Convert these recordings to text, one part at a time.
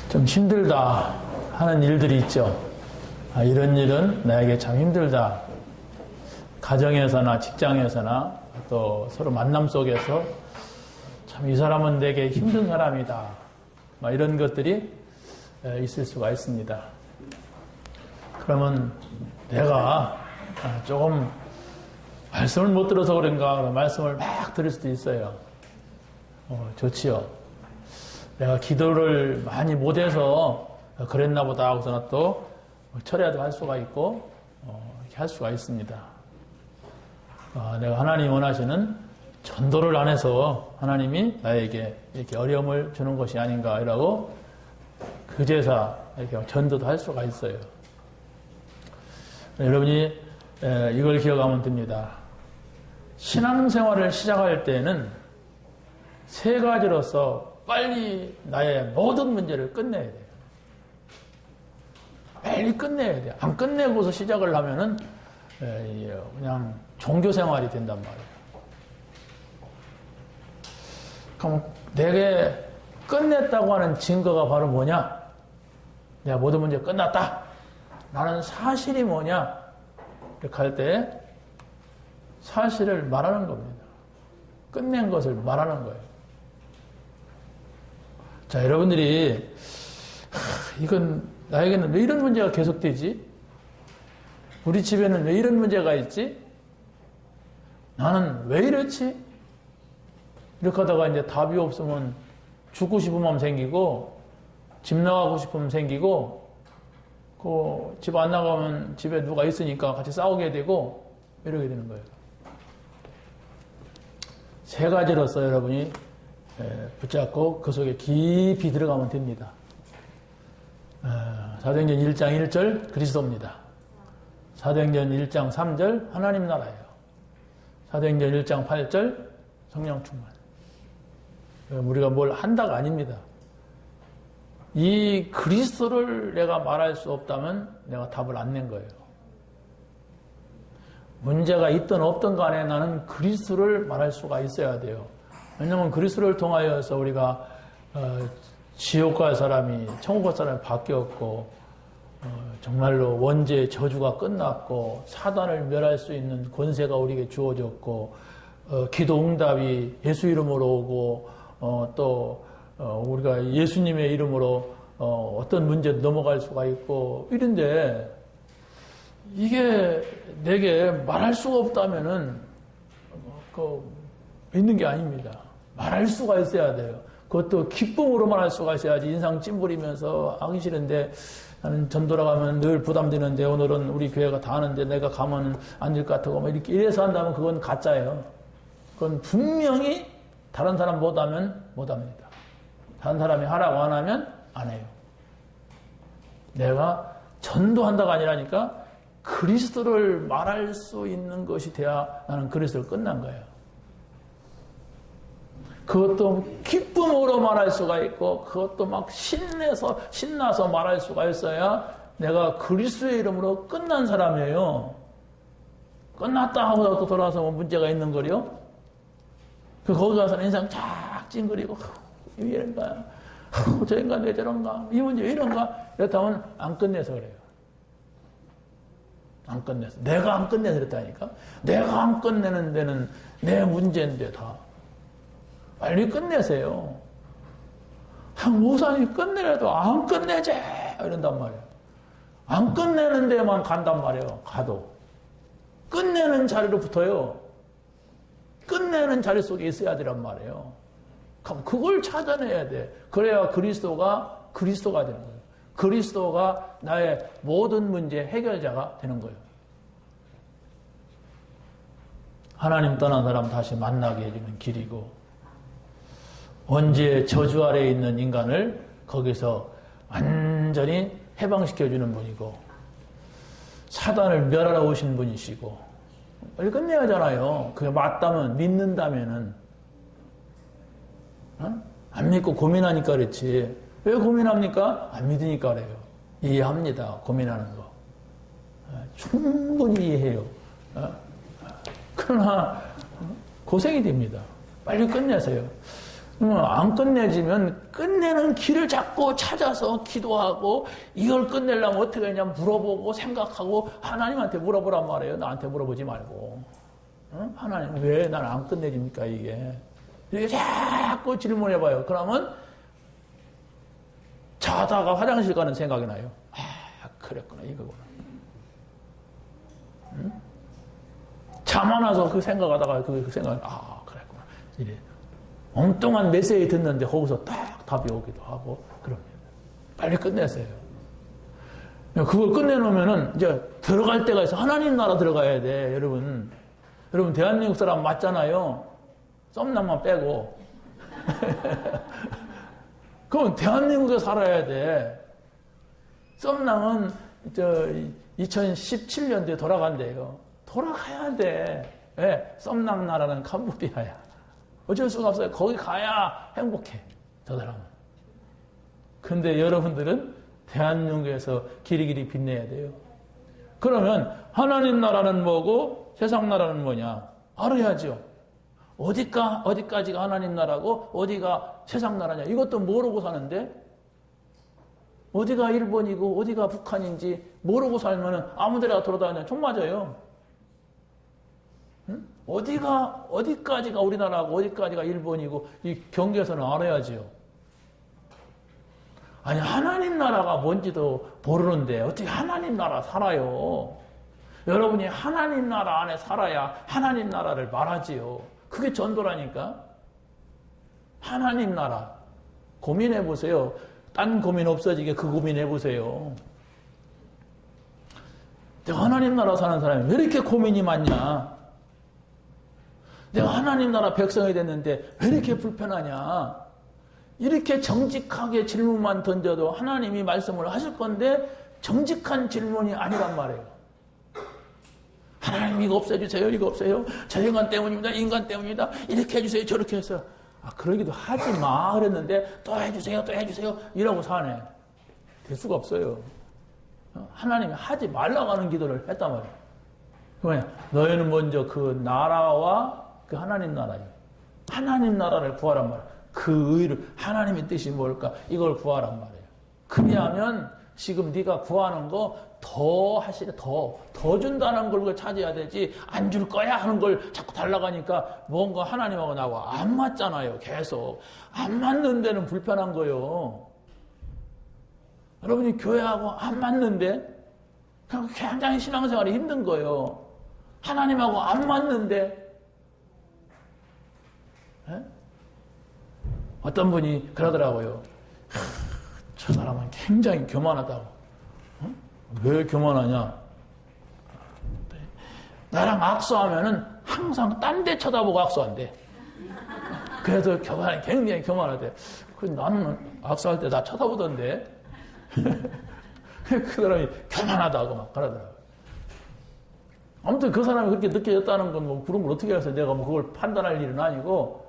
좀 힘들다 하는 일들이 있죠. 이런 일은 나에게 참 힘들다. 가정에서나 직장에서나 또 서로 만남 속에서 참 이 사람은 내게 힘든 사람이다. 이런 것들이 있을 수가 있습니다. 그러면 내가 조금 말씀을 못 들어서 그런가 말씀을 막 들을 수도 있어요. 좋지요. 내가 기도를 많이 못해서 그랬나 보다 하고서는 또 철회도 할 수가 있고 이렇게 할 수가 있습니다. 내가 하나님이 원하시는 전도를 안 해서 하나님이 나에게 이렇게 어려움을 주는 것이 아닌가 이라고 그제서 이렇게 전도도 할 수가 있어요. 여러분이 이걸 기억하면 됩니다. 신앙생활을 시작할 때는 세 가지로서 빨리 나의 모든 문제를 끝내야 돼요. 빨리 끝내야 돼요. 안 끝내고서 시작을 하면은 그냥 종교생활이 된단 말이에요. 그럼 내게 끝냈다고 하는 증거가 바로 뭐냐? 내가 모든 문제 끝났다. 나는 사실이 뭐냐? 이렇게 할 때 사실을 말하는 겁니다. 끝낸 것을 말하는 거예요. 자, 여러분들이 이건 나에게는 왜 이런 문제가 계속되지? 우리 집에는 왜 이런 문제가 있지? 나는 왜 이렇지? 이렇게 하다가 이제 답이 없으면 죽고 싶은 마음 생기고 집 나가고 싶으면 생기고 집 안 나가면 집에 누가 있으니까 같이 싸우게 되고 이러게 되는 거예요. 세 가지로서 여러분이 붙잡고 그 속에 깊이 들어가면 됩니다. 사도행전 1장 1절 그리스도입니다. 사도행전 1장 3절 하나님 나라예요. 사도행전 1장 8절 성령 충만. 우리가 뭘 한다가 아닙니다. 이 그리스도를 내가 말할 수 없다면 내가 답을 안 낸 거예요. 문제가 있든 없든 간에 나는 그리스도를 말할 수가 있어야 돼요. 왜냐하면 그리스도를 통하여서 우리가 지옥 갈 사람이 천국 갈 사람이 바뀌었고 정말로 원죄의 저주가 끝났고 사단을 멸할 수 있는 권세가 우리에게 주어졌고 기도 응답이 예수 이름으로 오고 또 우리가 예수님의 이름으로 어떤 문제도 넘어갈 수가 있고 이런데 이게 내게 말할 수가 없다면은 있는 게 아닙니다. 말할 수가 있어야 돼요. 그것도 기쁨으로 말할 수가 있어야지. 인상 찜부리면서 하기 싫은데 나는 전도라 가면 늘 부담되는데 오늘은 우리 교회가 다 하는데 내가 가면 안 될 것 같고 뭐 이렇게 이래서 한다면 그건 가짜예요. 그건 분명히 다른 사람 못하면 못합니다. 다른 사람이 하라고 안 하면 안 해요. 내가 전도한다가 아니라니까 그리스도를 말할 수 있는 것이 돼야 나는 그리스도를 끝난 거예요. 그것도 기쁨으로 말할 수가 있고 그것도 막 신나서 말할 수가 있어야 내가 그리스도의 이름으로 끝난 사람이에요. 끝났다 하고 또 돌아와서 뭐 문제가 있는 거요? 거기 가서는 인상 쫙 찡그리고 왜 이런가? 저인가 왜 저런가? 이 문제 왜 이런가? 이렇다면 안 끝내서 그래요. 안 끝내서. 내가 안 끝내서 그랬다니까? 내가 안 끝내는 데는 내 문제인데 다. 빨리 끝내세요. 한 목사님이 끝내려도 안 끝내지! 이런단 말이에요. 안 끝내는 데만 간단 말이에요. 가도. 끝내는 자리로 붙어요. 끝내는 자리 속에 있어야 되란 말이에요. 그럼 그걸 찾아내야 돼. 그래야 그리스도가 되는 거예요. 그리스도가 나의 모든 문제 해결자가 되는 거예요. 하나님 떠난 사람 다시 만나게 해주는 길이고 원죄의 저주 아래에 있는 인간을 거기서 완전히 해방시켜주는 분이고 사단을 멸하러 오신 분이시고 빨리 끝내야 하잖아요. 그게 맞다면 믿는다면은 안 믿고 고민하니까 그렇지. 왜 고민합니까? 안 믿으니까 그래요. 이해합니다. 고민하는 거. 충분히 이해해요. 그러나 고생이 됩니다. 빨리 끝내세요. 안 끝내지면 끝내는 길을 자꾸 찾아서 기도하고 이걸 끝내려면 어떻게 하냐 물어보고 생각하고 하나님한테 물어보란 말이에요. 나한테 물어보지 말고. 하나님 왜 난 안 끝내집니까 이게. 이렇게 자꾸 질문해봐요. 그러면 자다가 화장실 가는 생각이 나요. 아 그랬구나 이거구나. 잠 안 와서 그 생각하다가 그 생각 그랬구나. 이래. 엉뚱한 메시지 듣는데 거기서 딱 답이 오기도 하고 그럽니다. 빨리 끝내세요. 그걸 끝내놓으면은 이제 들어갈 때가 있어. 하나님 나라 들어가야 돼, 여러분. 여러분, 대한민국 사람 맞잖아요. 썸남만 빼고. 그럼 대한민국에 살아야 돼. 썸남은 2017년도에 돌아간대요. 돌아가야 돼. 왜? 썸남 나라는 캄보디아야. 어쩔 수가 없어요. 거기 가야 행복해. 저 사람은. 근데 여러분들은 대한민국에서 길이길이 빛내야 돼요. 그러면 하나님 나라는 뭐고 세상 나라는 뭐냐? 알아야죠. 어디까지가 하나님 나라고 어디가 세상 나라냐? 이것도 모르고 사는데 어디가 일본이고 어디가 북한인지 모르고 살면 아무데나 돌아다니면 총 맞아요. 응? 어디까지가 우리나라고 어디까지가 일본이고 이 경계선을 알아야지요. 아니 하나님 나라가 뭔지도 모르는데 어떻게 하나님 나라 살아요. 여러분이 하나님 나라 안에 살아야 하나님 나라를 말하지요. 그게 전도라니까. 하나님 나라 고민해 보세요. 딴 고민 없어지게 그 고민해 보세요. 내가 하나님 나라 사는 사람이 왜 이렇게 고민이 많냐? 내가 하나님 나라 백성이 됐는데 왜 이렇게 불편하냐? 이렇게 정직하게 질문만 던져도 하나님이 말씀을 하실 건데 정직한 질문이 아니란 말이에요. 하나님 이거 없애주세요. 이거 없애요. 저 인간 때문입니다. 인간 때문입니다. 이렇게 해주세요. 저렇게 해서 그러기도 하지 마 그랬는데 또 해주세요. 또 해주세요. 이러고 사네. 될 수가 없어요. 하나님이 하지 말라고 하는 기도를 했단 말이에요. 뭐냐? 너희는 먼저 그 나라와 그 하나님 나라예요. 하나님 나라를 구하란 말이에요. 그 의를 하나님의 뜻이 뭘까? 이걸 구하란 말이에요. 그리하면 지금 네가 구하는 거 더 하시래 더 준다는 걸 찾아야 되지 안 줄 거야 하는 걸 자꾸 달라고 하니까 뭔가 하나님하고 나하고 안 맞잖아요. 계속 안 맞는 데는 불편한 거예요. 여러분이 교회하고 안 맞는데 굉장히 신앙생활이 힘든 거예요. 하나님하고 안 맞는데 에? 어떤 분이 그러더라고요. 저 사람은 굉장히 교만하다고. 왜 교만하냐? 나랑 악수하면은 항상 딴 데 쳐다보고 악수한대. 그래서 굉장히 교만하대. 나는 악수할 때 나 쳐다보던데. 그 사람이 교만하다고 막 그러더라고요. 아무튼 그 사람이 그렇게 느껴졌다는 건 뭐 그런 걸 어떻게 해서 내가 뭐 그걸 판단할 일은 아니고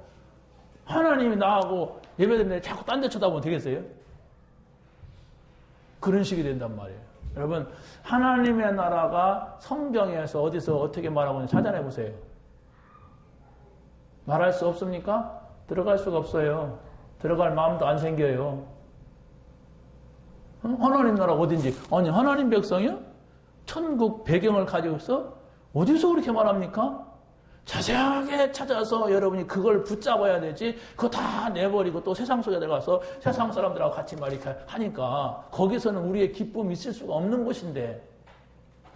하나님이 나하고 예배드리는데 자꾸 딴 데 쳐다보면 되겠어요? 그런 식이 된단 말이에요. 여러분 하나님의 나라가 성경에서 어디서 어떻게 말하고 있는지 찾아내 보세요. 말할 수 없습니까? 들어갈 수가 없어요. 들어갈 마음도 안 생겨요. 하나님 나라 어딘지. 아니 하나님 백성이요? 천국 배경을 가지고 있어? 어디서 그렇게 말합니까? 자세하게 찾아서 여러분이 그걸 붙잡아야 되지. 그거 다 내버리고 또 세상 속에 들어가서 세상 사람들하고 같이 이렇게 하니까 거기서는 우리의 기쁨이 있을 수가 없는 곳인데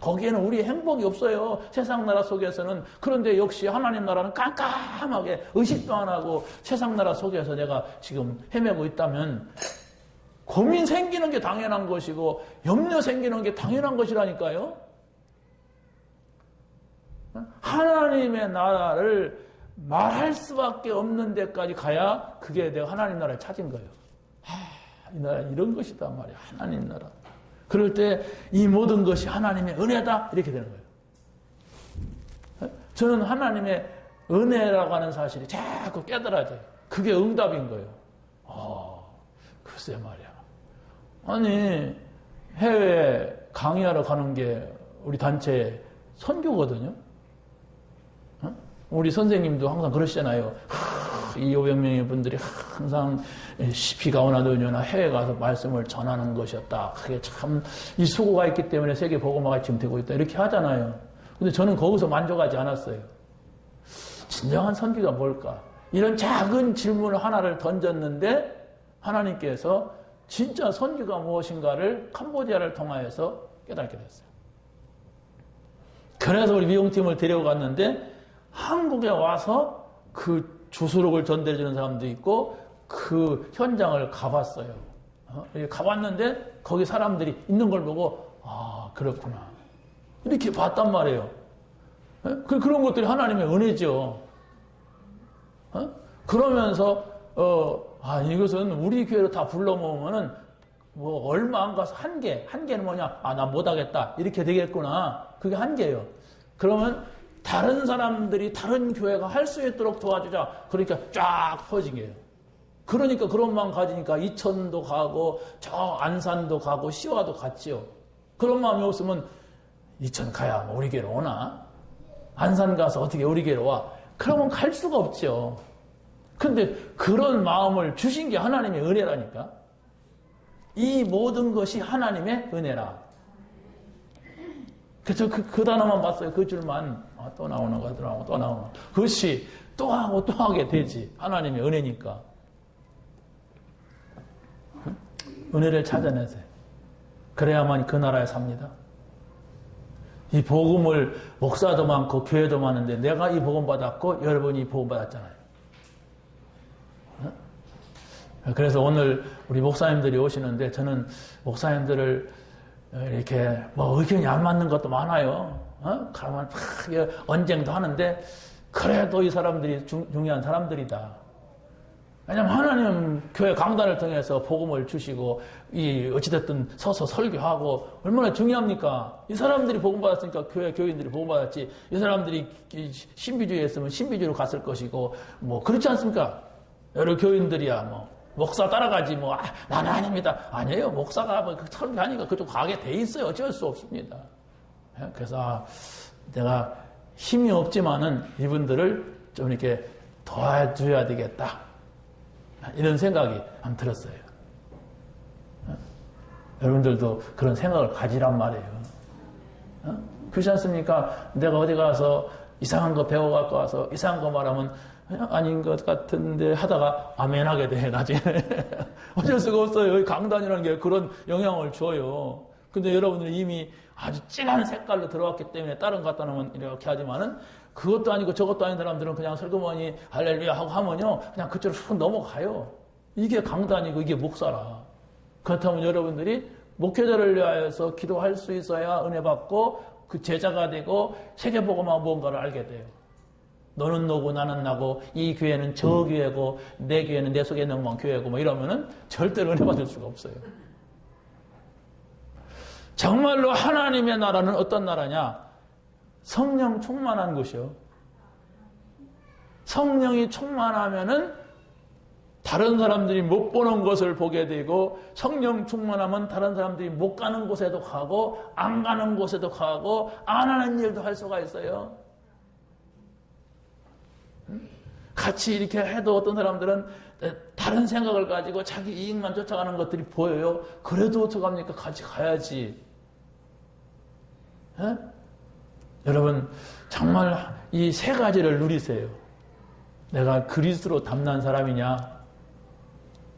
거기에는 우리의 행복이 없어요. 세상 나라 속에서는. 그런데 역시 하나님 나라는 깜깜하게 의식도 안 하고 세상 나라 속에서 내가 지금 헤매고 있다면 고민 생기는 게 당연한 것이고 염려 생기는 게 당연한 것이라니까요. 하나님의 나라를 말할 수밖에 없는 데까지 가야 그게 내가 하나님 나라를 찾은 거예요. 이 나라 이런 것이다 말이야. 하나님 나라. 그럴 때 이 모든 것이 하나님의 은혜다 이렇게 되는 거예요. 저는 하나님의 은혜라고 하는 사실이 자꾸 깨달아져요. 그게 응답인 거예요. 글쎄 말이야. 아니 해외에 강의하러 가는 게 우리 단체의 선교거든요. 우리 선생님도 항상 그러시잖아요. 이 500명의 분들이 항상 비가 오나 눈이 오나 해외 가서 말씀을 전하는 것이었다. 그게 참 이 수고가 있기 때문에 세계 복음화가 지금 되고 있다. 이렇게 하잖아요. 근데 저는 거기서 만족하지 않았어요. 진정한 선교가 뭘까? 이런 작은 질문 하나를 던졌는데 하나님께서 진짜 선교가 무엇인가를 캄보디아를 통하여서 깨닫게 됐어요. 그래서 우리 미용팀을 데려갔는데 한국에 와서 그 주소록을 전달해주는 사람도 있고 그 현장을 가봤어요. 가봤는데 거기 사람들이 있는 걸 보고 아 그렇구나 이렇게 봤단 말이에요. 그런 것들이 하나님의 은혜죠. 그러면서 이것은 우리 교회로 다 불러 모으면은 뭐 얼마 안 가서 한 개는 뭐냐? 나 못하겠다 이렇게 되겠구나. 그게 한계예요. 그러면 다른 사람들이 다른 교회가 할 수 있도록 도와주자. 그러니까 쫙 퍼진 게요. 그러니까 그런 마음 가지니까 이천도 가고 저 안산도 가고 시와도 갔지요. 그런 마음이 없으면 이천 가야 뭐 우리 교회로 오나? 안산 가서 어떻게 우리 교회로 와? 그러면 갈 수가 없죠. 근데 그런 마음을 주신 게 하나님의 은혜라니까. 이 모든 것이 하나님의 은혜라. 그래서 그 단어만 봤어요. 그 줄만. 또 나오는 거, 또 나오고, 또 나오는 거. 그것이 또 하고 또 하게 되지. 하나님의 은혜니까. 은혜를 찾아내세요. 그래야만 그 나라에 삽니다. 이 복음을 목사도 많고 교회도 많은데 내가 이 복음 받았고 여러분이 이 복음 받았잖아요. 그래서 오늘 우리 목사님들이 오시는데 저는 목사님들을 이렇게 뭐 의견이 안 맞는 것도 많아요. 그러면 막 언쟁도 하는데 그래도 이 사람들이 중요한 사람들이다. 왜냐하면 하나님 교회 강단을 통해서 복음을 주시고 이 어찌됐든 서서 설교하고 얼마나 중요합니까? 이 사람들이 복음 받았으니까 교인들이 복음 받았지. 이 사람들이 신비주의에 있으면 신비주의로 갔을 것이고 뭐 그렇지 않습니까? 여러 교인들이야 뭐 목사 따라가지 뭐 나는 아닙니다. 아니에요. 목사가 뭐 설교하니까 그쪽 가게 돼 있어요. 어쩔 수 없습니다. 그래서 내가 힘이 없지만은 이분들을 좀 이렇게 도와줘야 되겠다. 이런 생각이 안 들었어요. 여러분들도 그런 생각을 가지란 말이에요. 그렇지 않습니까? 내가 어디 가서 이상한 거 배워갖고 와서 이상한 거 말하면 아닌 것 같은데 하다가 아멘 하게 돼, 나중에. 어쩔 수가 없어요. 여기 강단이라는 게 그런 영향을 줘요. 근데 여러분들이 이미 아주 진한 색깔로 들어왔기 때문에 다른 거 갖다 놓으면 이렇게 하지만은 그것도 아니고 저것도 아닌 사람들은 그냥 설교머니 할렐루야 하고 하면요. 그냥 그쪽으로 쑥 넘어가요. 이게 강단이고 이게 목사라. 그렇다면 여러분들이 목회자를 위하여서 기도할 수 있어야 은혜 받고 그 제자가 되고 세계복음화 무언가를 알게 돼요. 너는 너고 나는 나고 이 교회는 저 교회고 내 교회는 내 속에 있는 것만 교회고 뭐 이러면은 절대로 은혜 받을 수가 없어요. 정말로 하나님의 나라는 어떤 나라냐? 성령 충만한 것이요. 성령이 충만하면은 다른 사람들이 못 보는 것을 보게 되고 성령 충만하면 다른 사람들이 못 가는 곳에도 가고 안 가는 곳에도 가고 안 하는 일도 할 수가 있어요. 같이 이렇게 해도 어떤 사람들은 다른 생각을 가지고 자기 이익만 쫓아가는 것들이 보여요. 그래도 어떡합니까? 같이 가야지. 에? 여러분 정말 이 세 가지를 누리세요. 내가 그리스도로 담난 사람이냐?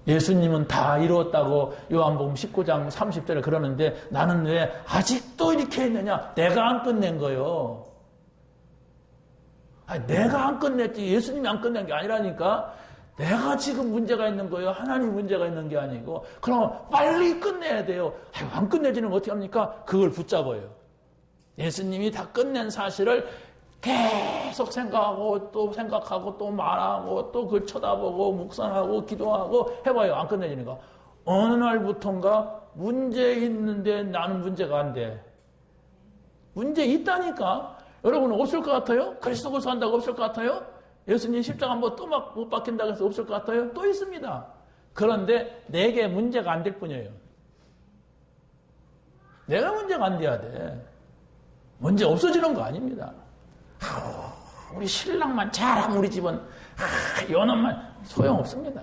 예수님은 다 이루었다고 요한복음 19장 30절에 그러는데 나는 왜 아직도 이렇게 있느냐? 내가 안 끝낸 거요. 아니, 내가 안 끝냈지 예수님이 안 끝낸 게 아니라니까. 내가 지금 문제가 있는 거예요. 하나님 문제가 있는 게 아니고. 그럼 빨리 끝내야 돼요. 아유, 안 끝내지는 어떻게 합니까? 그걸 붙잡아요. 예수님이 다 끝낸 사실을 계속 생각하고 또 말하고 또 그걸 쳐다보고 묵상하고 기도하고 해봐요. 안 끝내지니까. 어느 날부턴가 문제 있는데 나는 문제가 안 돼. 문제 있다니까. 여러분은 없을 것 같아요? 그리스도를 산다고 없을 것 같아요? 예수님 십자가 한번 또 막 못 박힌다고 해서 없을 것 같아요? 또 있습니다. 그런데 내게 문제가 안 될 뿐이에요. 내가 문제가 안 돼야 돼. 문제 없어지는 거 아닙니다. 우리 신랑만 잘하면 우리 집은 연합만 소용없습니다.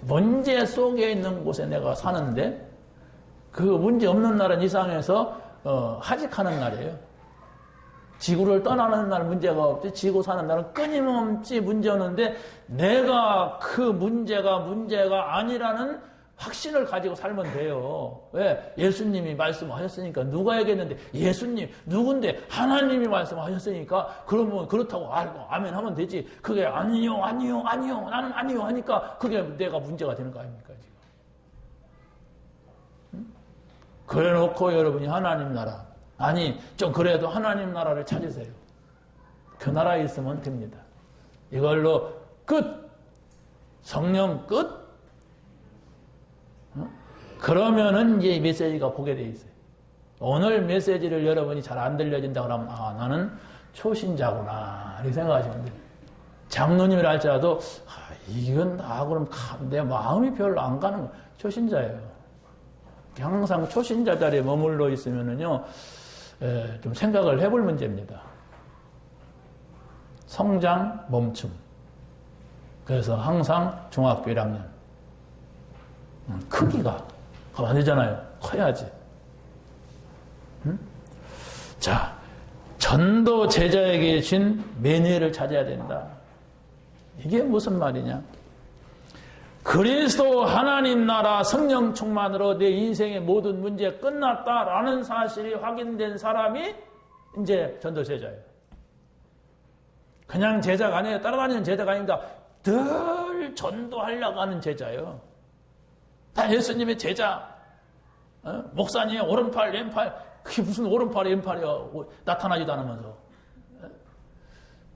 문제 속에 있는 곳에 내가 사는데 그 문제 없는 날은 이상해서 하직하는 날이에요. 지구를 떠나는 날 문제가 없지, 지구 사는 날은 끊임없이 문제 오는데 내가 그 문제가 아니라는 확신을 가지고 살면 돼요. 왜? 예수님이 말씀하셨으니까. 누가 얘기했는데 예수님 누군데 하나님이 말씀하셨으니까 그러면 그렇다고 알고 아멘 하면 되지. 그게 아니요 나는 아니요 하니까 그게 내가 문제가 되는 거 아닙니까 지금. 응? 그래놓고 여러분이 하나님 나라 좀 그래도 하나님 나라를 찾으세요. 그 나라에 있으면 됩니다. 이걸로 끝. 성령 끝. 그러면은 이제 메시지가 보게 돼 있어요. 오늘 메시지를 여러분이 잘 안 들려진다 그러면 나는 초신자구나 이렇게 생각하시면 돼요. 장로님이라 할지라도 이건 그럼 내 마음이 별로 안 가는 거예요. 초신자예요. 항상 초신자 자리에 머물러 있으면은요 좀 생각을 해볼 문제입니다. 성장 멈춤. 그래서 항상 중학교 1학년 크기가 가면 안 되잖아요. 커야지. 응? 자, 전도 제자에게 준 매니를 찾아야 된다. 이게 무슨 말이냐? 그리스도 하나님 나라 성령 충만으로 내 인생의 모든 문제 끝났다라는 사실이 확인된 사람이 이제 전도 제자예요. 그냥 제자가 아니에요. 따라다니는 제자가 아닙니다. 늘 전도하려고 하는 제자예요. 다 예수님의 제자. 목사님 오른팔 왼팔 그게 무슨 오른팔 왼팔이야. 나타나지도 않으면서.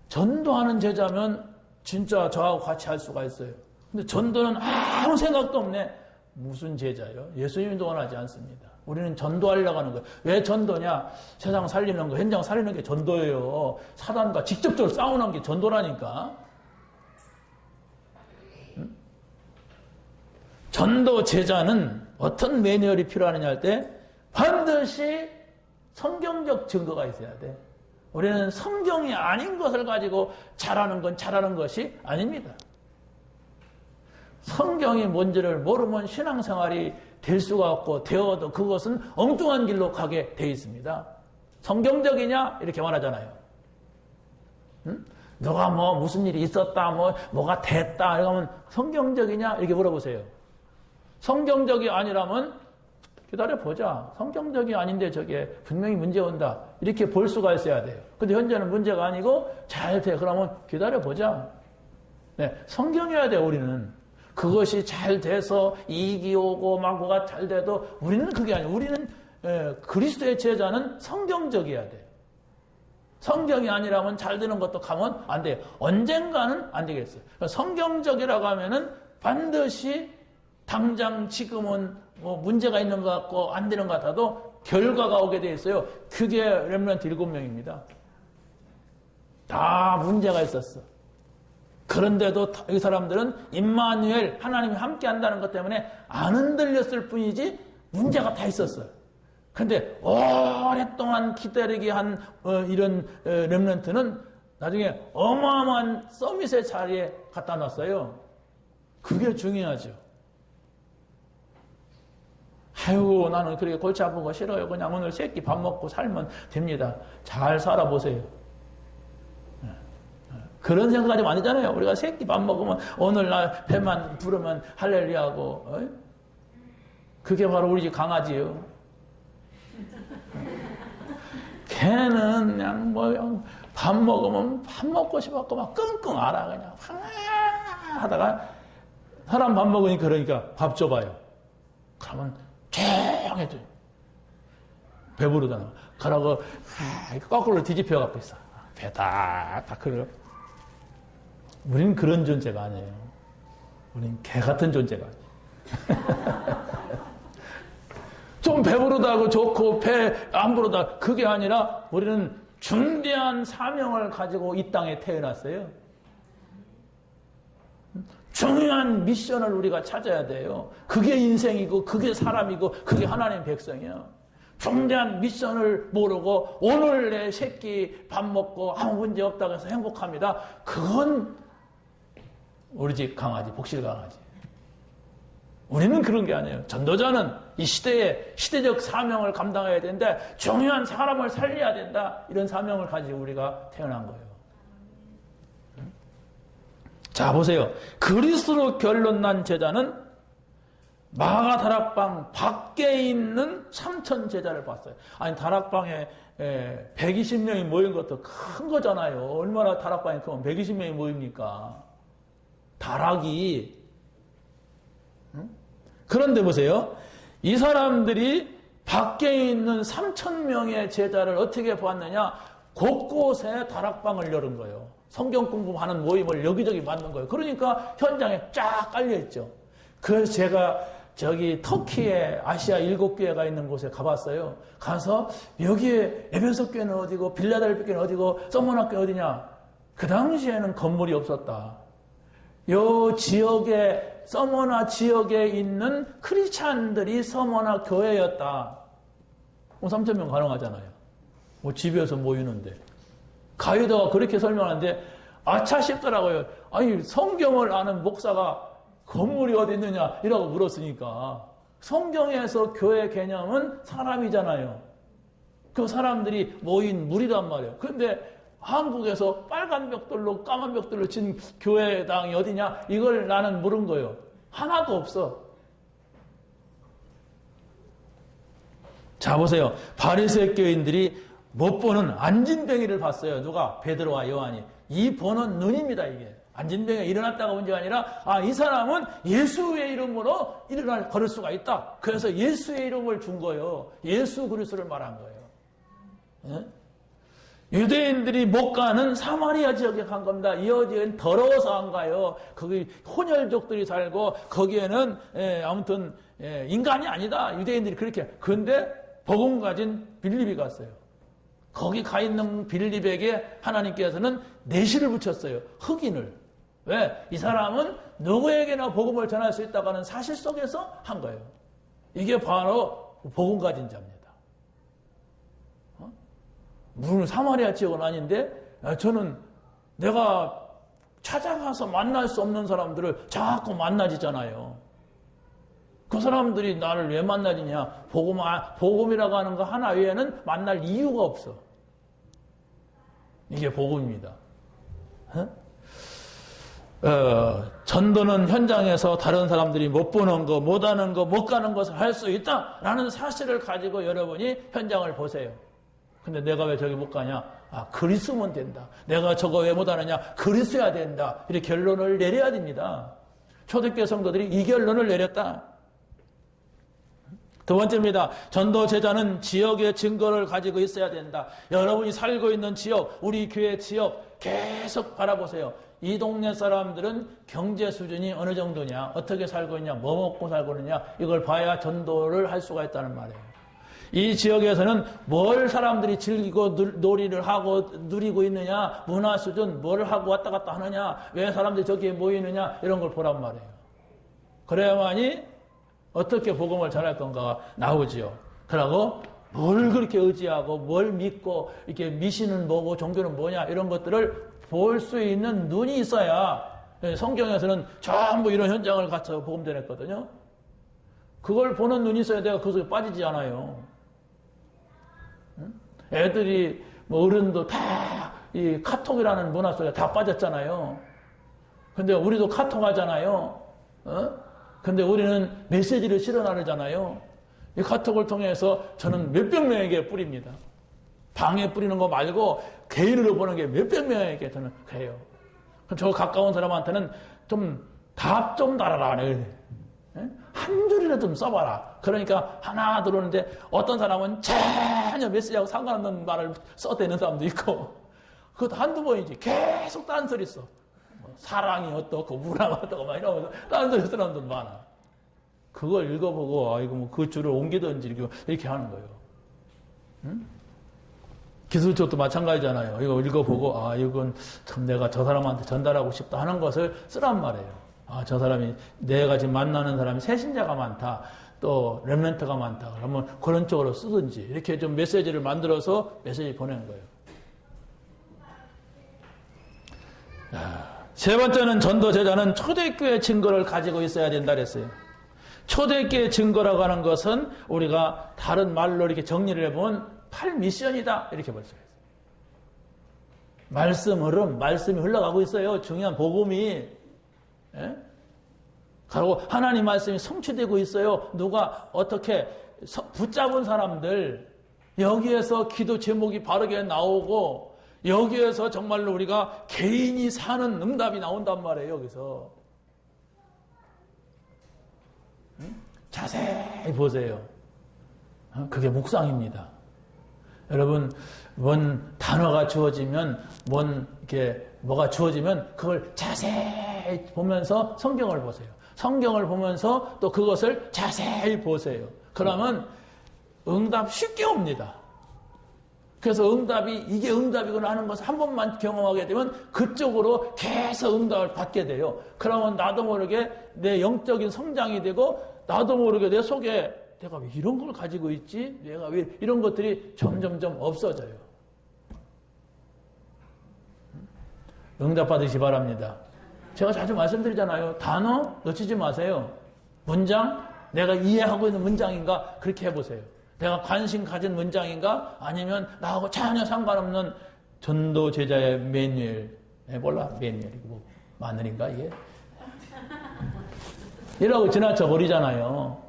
전도하는 제자면 진짜 저하고 같이 할 수가 있어요. 근데 전도는 아무 생각도 없네. 무슨 제자예요? 예수님도 원하지 않습니다. 우리는 전도하려고 하는 거예요. 왜 전도냐? 세상 살리는 거, 현장 살리는 게 전도예요. 사단과 직접적으로 싸우는 게 전도라니까. 전도 제자는 어떤 매뉴얼이 필요하느냐 할 때 반드시 성경적 증거가 있어야 돼. 우리는 성경이 아닌 것을 가지고 잘하는 건 잘하는 것이 아닙니다. 성경이 뭔지를 모르면 신앙생활이 될 수가 없고 되어도 그것은 엉뚱한 길로 가게 돼 있습니다. 성경적이냐? 이렇게 말하잖아요. 응? 너가 무슨 일이 있었다, 뭐가 됐다, 이러면 성경적이냐? 이렇게 물어보세요. 성경적이 아니라면 기다려보자. 성경적이 아닌데 저게 분명히 문제 온다. 이렇게 볼 수가 있어야 돼요. 근데 현재는 문제가 아니고 잘 돼. 그러면 기다려보자. 네, 성경이어야 돼요, 우리는. 그것이 잘 돼서 이익이 오고 뭐가 잘 돼도 우리는 그게 아니에요. 우리는 그리스도의 제자는 성경적이어야 돼요. 성경이 아니라면 잘 되는 것도 가면 안 돼요. 언젠가는 안 되겠어요. 성경적이라고 하면은 반드시 당장 지금은 문제가 있는 것 같고 안 되는 것 같아도 결과가 오게 돼 있어요. 그게 렘넌트 7명입니다. 다 문제가 있었어. 그런데도 이 사람들은 임마누엘 하나님이 함께 한다는 것 때문에 안 흔들렸을 뿐이지 문제가 다 있었어요. 그런데 오랫동안 기다리게 한 이런 렘넌트는 나중에 어마어마한 서밋의 자리에 갖다 놨어요. 그게 중요하죠. 아이고 나는 그렇게 골치 아픈 거 싫어요. 그냥 오늘 새끼 밥 먹고 살면 됩니다. 잘 살아보세요. 그런 생각하지 아니잖아요. 우리가 새끼 밥 먹으면 오늘날 배만 부르면 할렐루야하고 그게 바로 우리 집 강아지예요. 걔는 그냥 밥 먹으면 밥 먹고 싶었고 막 끙끙 앓아 그냥 하다가 사람 밥 먹으니까 그러니까 밥 줘봐요. 그러면 조용해져. 배부르잖아. 그러고 거꾸로 뒤집혀 갖고 있어. 배다 그래요. 우리는 그런 존재가 아니에요. 우리는 개 같은 존재가 아니에요. 좀 배부르다고 좋고 배 안 부르다 그게 아니라 우리는 중대한 사명을 가지고 이 땅에 태어났어요. 중요한 미션을 우리가 찾아야 돼요. 그게 인생이고 그게 사람이고 그게 하나님의 백성이에요. 중대한 미션을 모르고 오늘 내 새끼 밥 먹고 아무 문제 없다고 해서 행복합니다. 그건 우리 집 강아지, 복실 강아지. 우리는 그런 게 아니에요. 전도자는 이 시대에 시대적 사명을 감당해야 되는데 중요한 사람을 살려야 된다. 이런 사명을 가지고 우리가 태어난 거예요. 자, 보세요. 그리스도로 결론난 제자는 마가 다락방 밖에 있는 3천 제자를 봤어요. 아니, 다락방에 120명이 모인 것도 큰 거잖아요. 얼마나 다락방이 크면 120명이 모입니까? 다락이. 그런데 보세요. 이 사람들이 밖에 있는 3천 명의 제자를 어떻게 보았느냐? 곳곳에 다락방을 열은 거예요. 성경 공부하는 모임을 여기저기 만든 거예요. 그러니까 현장에 쫙 깔려있죠. 그래서 제가 저기 터키에 아시아 7교회가 있는 곳에 가봤어요. 가서 여기에 에베소 교회는 어디고 빌라델비 교회는 어디고 서머나 교회 어디냐. 그 당시에는 건물이 없었다. 요 지역에 서머나 지역에 있는 크리스찬들이 서머나 교회였다. 3,000명 가능하잖아요. 뭐 집에서 모이는데. 가이드가 그렇게 설명하는데 아차 싶더라고요. 아니, 성경을 아는 목사가 건물이 어디 있느냐 이라고 물었으니까 성경에서 교회 개념은 사람이잖아요. 그 사람들이 모인 무리란 말이에요. 그런데 한국에서 빨간 벽돌로 까만 벽돌로 친 교회당이 어디냐 이걸 나는 물은 거예요. 하나도 없어. 자, 보세요. 바리새 교인들이 못 보는 안진뱅이를 봤어요. 누가? 베드로와 요한이. 이 보는 눈입니다, 이게. 안진뱅이가 일어났다가 온 게 아니라, 이 사람은 예수의 이름으로 걸을 수가 있다. 그래서 예수의 이름을 준 거예요. 예수 그리스도를 말한 거예요. 예? 유대인들이 못 가는 사마리아 지역에 간 겁니다. 이 지역은 더러워서 안 가요. 거기 혼혈족들이 살고, 거기에는, 아무튼, 인간이 아니다. 유대인들이 그렇게. 그런데, 복음 가진 빌립이 갔어요. 거기 가 있는 빌립에게 하나님께서는 내시를 붙였어요. 흑인을. 왜? 이 사람은 누구에게나 복음을 전할 수 있다고 하는 사실 속에서 한 거예요. 이게 바로 복음 가진 자입니다. 물론 사마리아 지역은 아닌데 저는 내가 찾아가서 만날 수 없는 사람들을 자꾸 만나지잖아요. 그 사람들이 나를 왜 만나지냐? 복음이라고 하는 거 하나 외에는 만날 이유가 없어. 이게 복음입니다. 전도는 현장에서 다른 사람들이 못 보는 거, 못 하는 거, 못 가는 것을 할 수 있다라는 사실을 가지고 여러분이 현장을 보세요. 근데 내가 왜 저기 못 가냐? 그리스도면 된다. 내가 저거 왜 못 하느냐? 그리스도야 된다. 이렇게 결론을 내려야 됩니다. 초대교회 성도들이 이 결론을 내렸다. 두 번째입니다. 전도 제자는 지역의 증거를 가지고 있어야 된다. 여러분이 살고 있는 지역, 우리 교회 지역 계속 바라보세요. 이 동네 사람들은 경제 수준이 어느 정도냐, 어떻게 살고 있냐, 뭐 먹고 살고 있느냐, 이걸 봐야 전도를 할 수가 있다는 말이에요. 이 지역에서는 뭘 사람들이 즐기고 놀이를 하고 누리고 있느냐, 문화 수준, 뭘 하고 왔다 갔다 하느냐, 왜 사람들이 저기에 모이느냐, 이런 걸 보란 말이에요. 그래야만이 어떻게 복음을 전할 건가가 나오지요. 그러고 뭘 그렇게 의지하고 뭘 믿고 이렇게 미신은 뭐고 종교는 뭐냐 이런 것들을 볼 수 있는 눈이 있어야 성경에서는 전부 이런 현장을 갖춰 복음 전했거든요. 그걸 보는 눈이 있어야 내가 그 속에 빠지지 않아요. 애들이 뭐 어른도 다 이 카톡이라는 문화 속에 다 빠졌잖아요. 근데 우리도 카톡 하잖아요. 근데 우리는 메시지를 실어 나르잖아요. 이 카톡을 통해서 저는 몇백 명에게 뿌립니다. 방에 뿌리는 거 말고 개인으로 보는 게 몇백 명에게 저는 그래요. 저 가까운 사람한테는 좀 답 좀 달아라. 한 줄이라도 좀 써봐라. 그러니까 하나 들어오는데 어떤 사람은 전혀 메시지하고 상관없는 말을 써대는 사람도 있고 그것도 한두 번이지 계속 딴소리 써. 사랑이 어떻고 무랑 어떻고 막 이러면서 딴소리 쓰는 사람도 많아. 그걸 읽어보고 이거 뭐 그 줄을 옮기든지 이렇게 하는 거예요. 기술적도 마찬가지잖아요. 이거 읽어보고 이건 참 내가 저 사람한테 전달하고 싶다 하는 것을 쓰란 말이에요. 저 사람이 내가 지금 만나는 사람이 새신자가 많다. 또 렘넌트가 많다. 그러면 그런 쪽으로 쓰든지 이렇게 좀 메시지를 만들어서 메시지 보내는 거예요. 세 번째는 전도 제자는 초대교회 증거를 가지고 있어야 된다 그랬어요. 초대교회 증거라고 하는 것은 우리가 다른 말로 이렇게 정리를 해보면 8미션이다 이렇게 볼 수가 있어요. 말씀 흐름, 말씀이 흘러가고 있어요. 중요한 복음이. 예? 그리고 하나님 말씀이 성취되고 있어요. 누가 어떻게 붙잡은 사람들 여기에서 기도 제목이 바르게 나오고 여기에서 정말로 우리가 개인이 사는 응답이 나온단 말이에요. 여기서 자세히 보세요. 그게 묵상입니다. 여러분, 뭔 단어가 주어지면, 뭐가 주어지면 그걸 자세히 보면서 성경을 보세요. 성경을 보면서 또 그것을 자세히 보세요. 그러면 응답 쉽게 옵니다. 그래서 이게 응답이구나 하는 것을 한 번만 경험하게 되면 그쪽으로 계속 응답을 받게 돼요. 그러면 나도 모르게 내 영적인 성장이 되고 나도 모르게 내 속에 내가 왜 이런 걸 가지고 있지? 내가 왜 이런 것들이 점점점 없어져요. 응답 받으시 바랍니다. 제가 자주 말씀드리잖아요. 단어 놓치지 마세요. 문장, 내가 이해하고 있는 문장인가? 그렇게 해보세요. 내가 관심 가진 문장인가? 아니면 나하고 전혀 상관없는 전도 제자의 매뉴얼. 몰라? 매뉴얼이고 뭐 마늘인가 이게? 이러고 지나쳐 버리잖아요.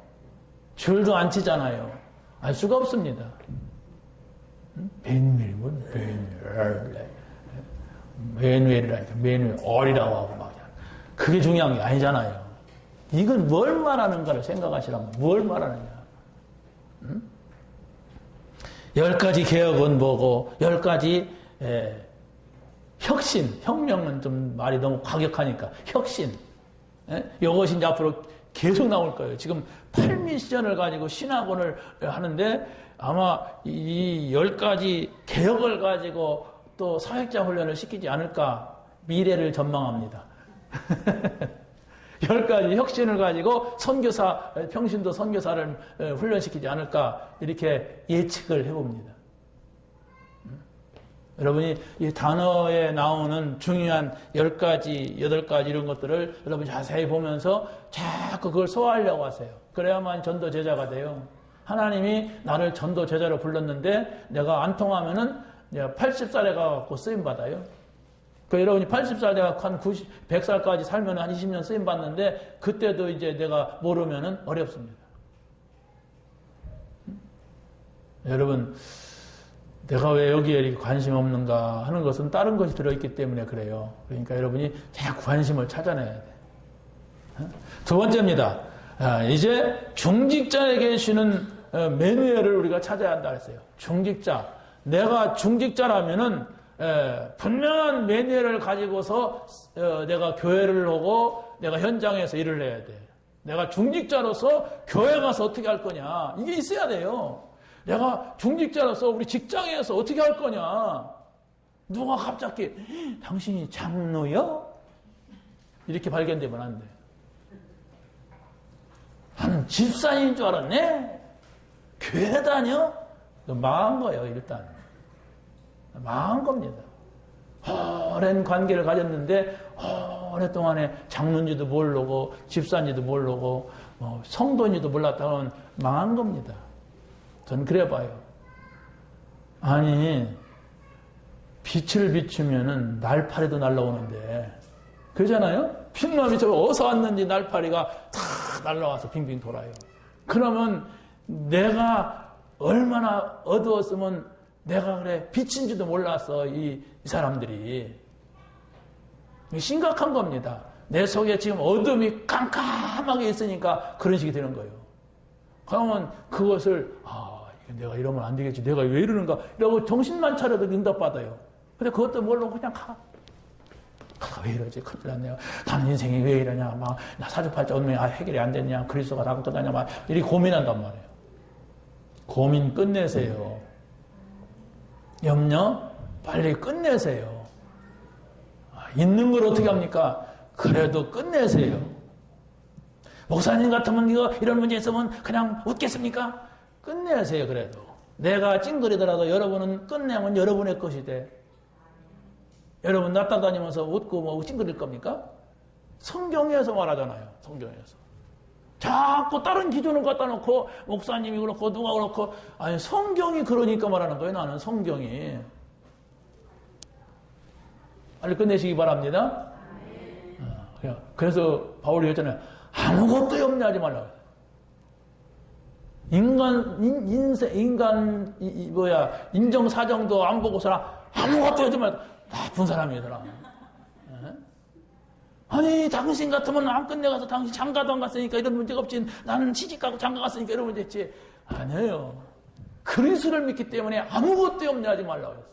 줄도 안 치잖아요. 알 수가 없습니다. 매뉴얼이고 매뉴얼이라니까 매뉴얼이라고 하고 막 그게 중요한 게 아니잖아요. 이건 뭘 말하는가를 생각하시라면 뭘 말하느냐. 10가지 개혁은 뭐고 10가지 혁신, 혁명은 좀 말이 너무 과격하니까 혁신. 이것이 이제 앞으로 계속 나올 거예요. 지금 8미션을 가지고 신학원을 하는데 아마 이 10가지 개혁을 가지고 또 사역자 훈련을 시키지 않을까 미래를 전망합니다. 10가지 혁신을 가지고 선교사, 평신도 선교사를 훈련시키지 않을까 이렇게 예측을 해봅니다. 여러분이 이 단어에 나오는 중요한 10가지, 8가지 이런 것들을 여러분이 자세히 보면서 자꾸 그걸 소화하려고 하세요. 그래야만 전도 제자가 돼요. 하나님이 나를 전도 제자로 불렀는데 내가 안 통하면은 80살에 가갖고 쓰임받아요. 그 여러분이 80살 내가 한 100살까지 살면 한 20년 쓰임받는데 그때도 이제 내가 모르면은 어렵습니다. 여러분, 내가 왜 여기에 이렇게 관심 없는가 하는 것은 다른 것이 들어있기 때문에 그래요. 그러니까 여러분이 자꾸 관심을 찾아내야 돼. 두 번째입니다. 이제 중직자에게 주는 매뉴얼을 우리가 찾아야 한다 했어요. 중직자. 내가 중직자라면은 분명한 매뉴얼을 가지고서 내가 교회를 하고 내가 현장에서 일을 해야 돼. 내가 중직자로서 교회 가서 어떻게 할 거냐. 이게 있어야 돼요. 내가 중직자로서 우리 직장에서 어떻게 할 거냐. 누가 갑자기 당신이 장로요? 이렇게 발견되면 안 돼. 한 집사인 줄 알았네? 교회 다녀? 망한 거예요, 일단. 망한 겁니다. 오랜 관계를 가졌는데 오랫동안에 장로인지도 모르고 집사인지도 모르고 성도인지도 몰랐다 하면 망한 겁니다. 저는 그래 봐요. 아니 빛을 비추면은 날파리도 날라오는데 그러잖아요? 빛나미 저 어디서 왔는지 날파리가 다 날라와서 빙빙 돌아요. 그러면 내가 얼마나 어두웠으면 내가 그래 빛인지도 몰랐어 이 사람들이. 심각한 겁니다. 내 속에 지금 어둠이 깜깜하게 있으니까 그런 식이 되는 거예요. 그러면 그것을 내가 이러면 안 되겠지. 내가 왜 이러는가? 이러고 정신만 차려도 응답받아요. 근데 그것도 모르고 그냥 왜 이러지? 큰일 났네요. 나는 인생이 왜 이러냐? 나 사주팔자 운명이 해결이 안 됐냐? 그리스도가 나고 떠나냐? 이렇게 고민한단 말이에요. 고민 끝내세요. 염려 빨리 끝내세요. 있는 걸 어떻게 합니까? 그래도 끝내세요. 목사님 같으면 이거 이런 문제 있으면 그냥 웃겠습니까? 끝내세요. 그래도 내가 찡그리더라도 여러분은 끝내면 여러분의 것이 돼. 여러분 납다다니면서 웃고 뭐 찡그릴 겁니까? 성경에서 말하잖아요. 성경에서 자꾸 다른 기준을 갖다 놓고 목사님이 그렇고 누가 그렇고 아니 성경이 그러니까 말하는 거예요. 나는 성경이. 빨리 끝내시기 바랍니다. 그래서 바울이 했잖아요. 아무것도 염려하지 말라고. 인정사정도 안 보고서나 아무것도 하지 말고 나쁜 사람이더라. 아니 당신 같으면 안 끝내가서 당신 장가도 안 갔으니까 이런 문제가 없지. 나는 시집가고 장가 갔으니까 이런 문제 있지. 아니에요. 그리스도를 믿기 때문에 아무것도 염려하지 말라고 했어요.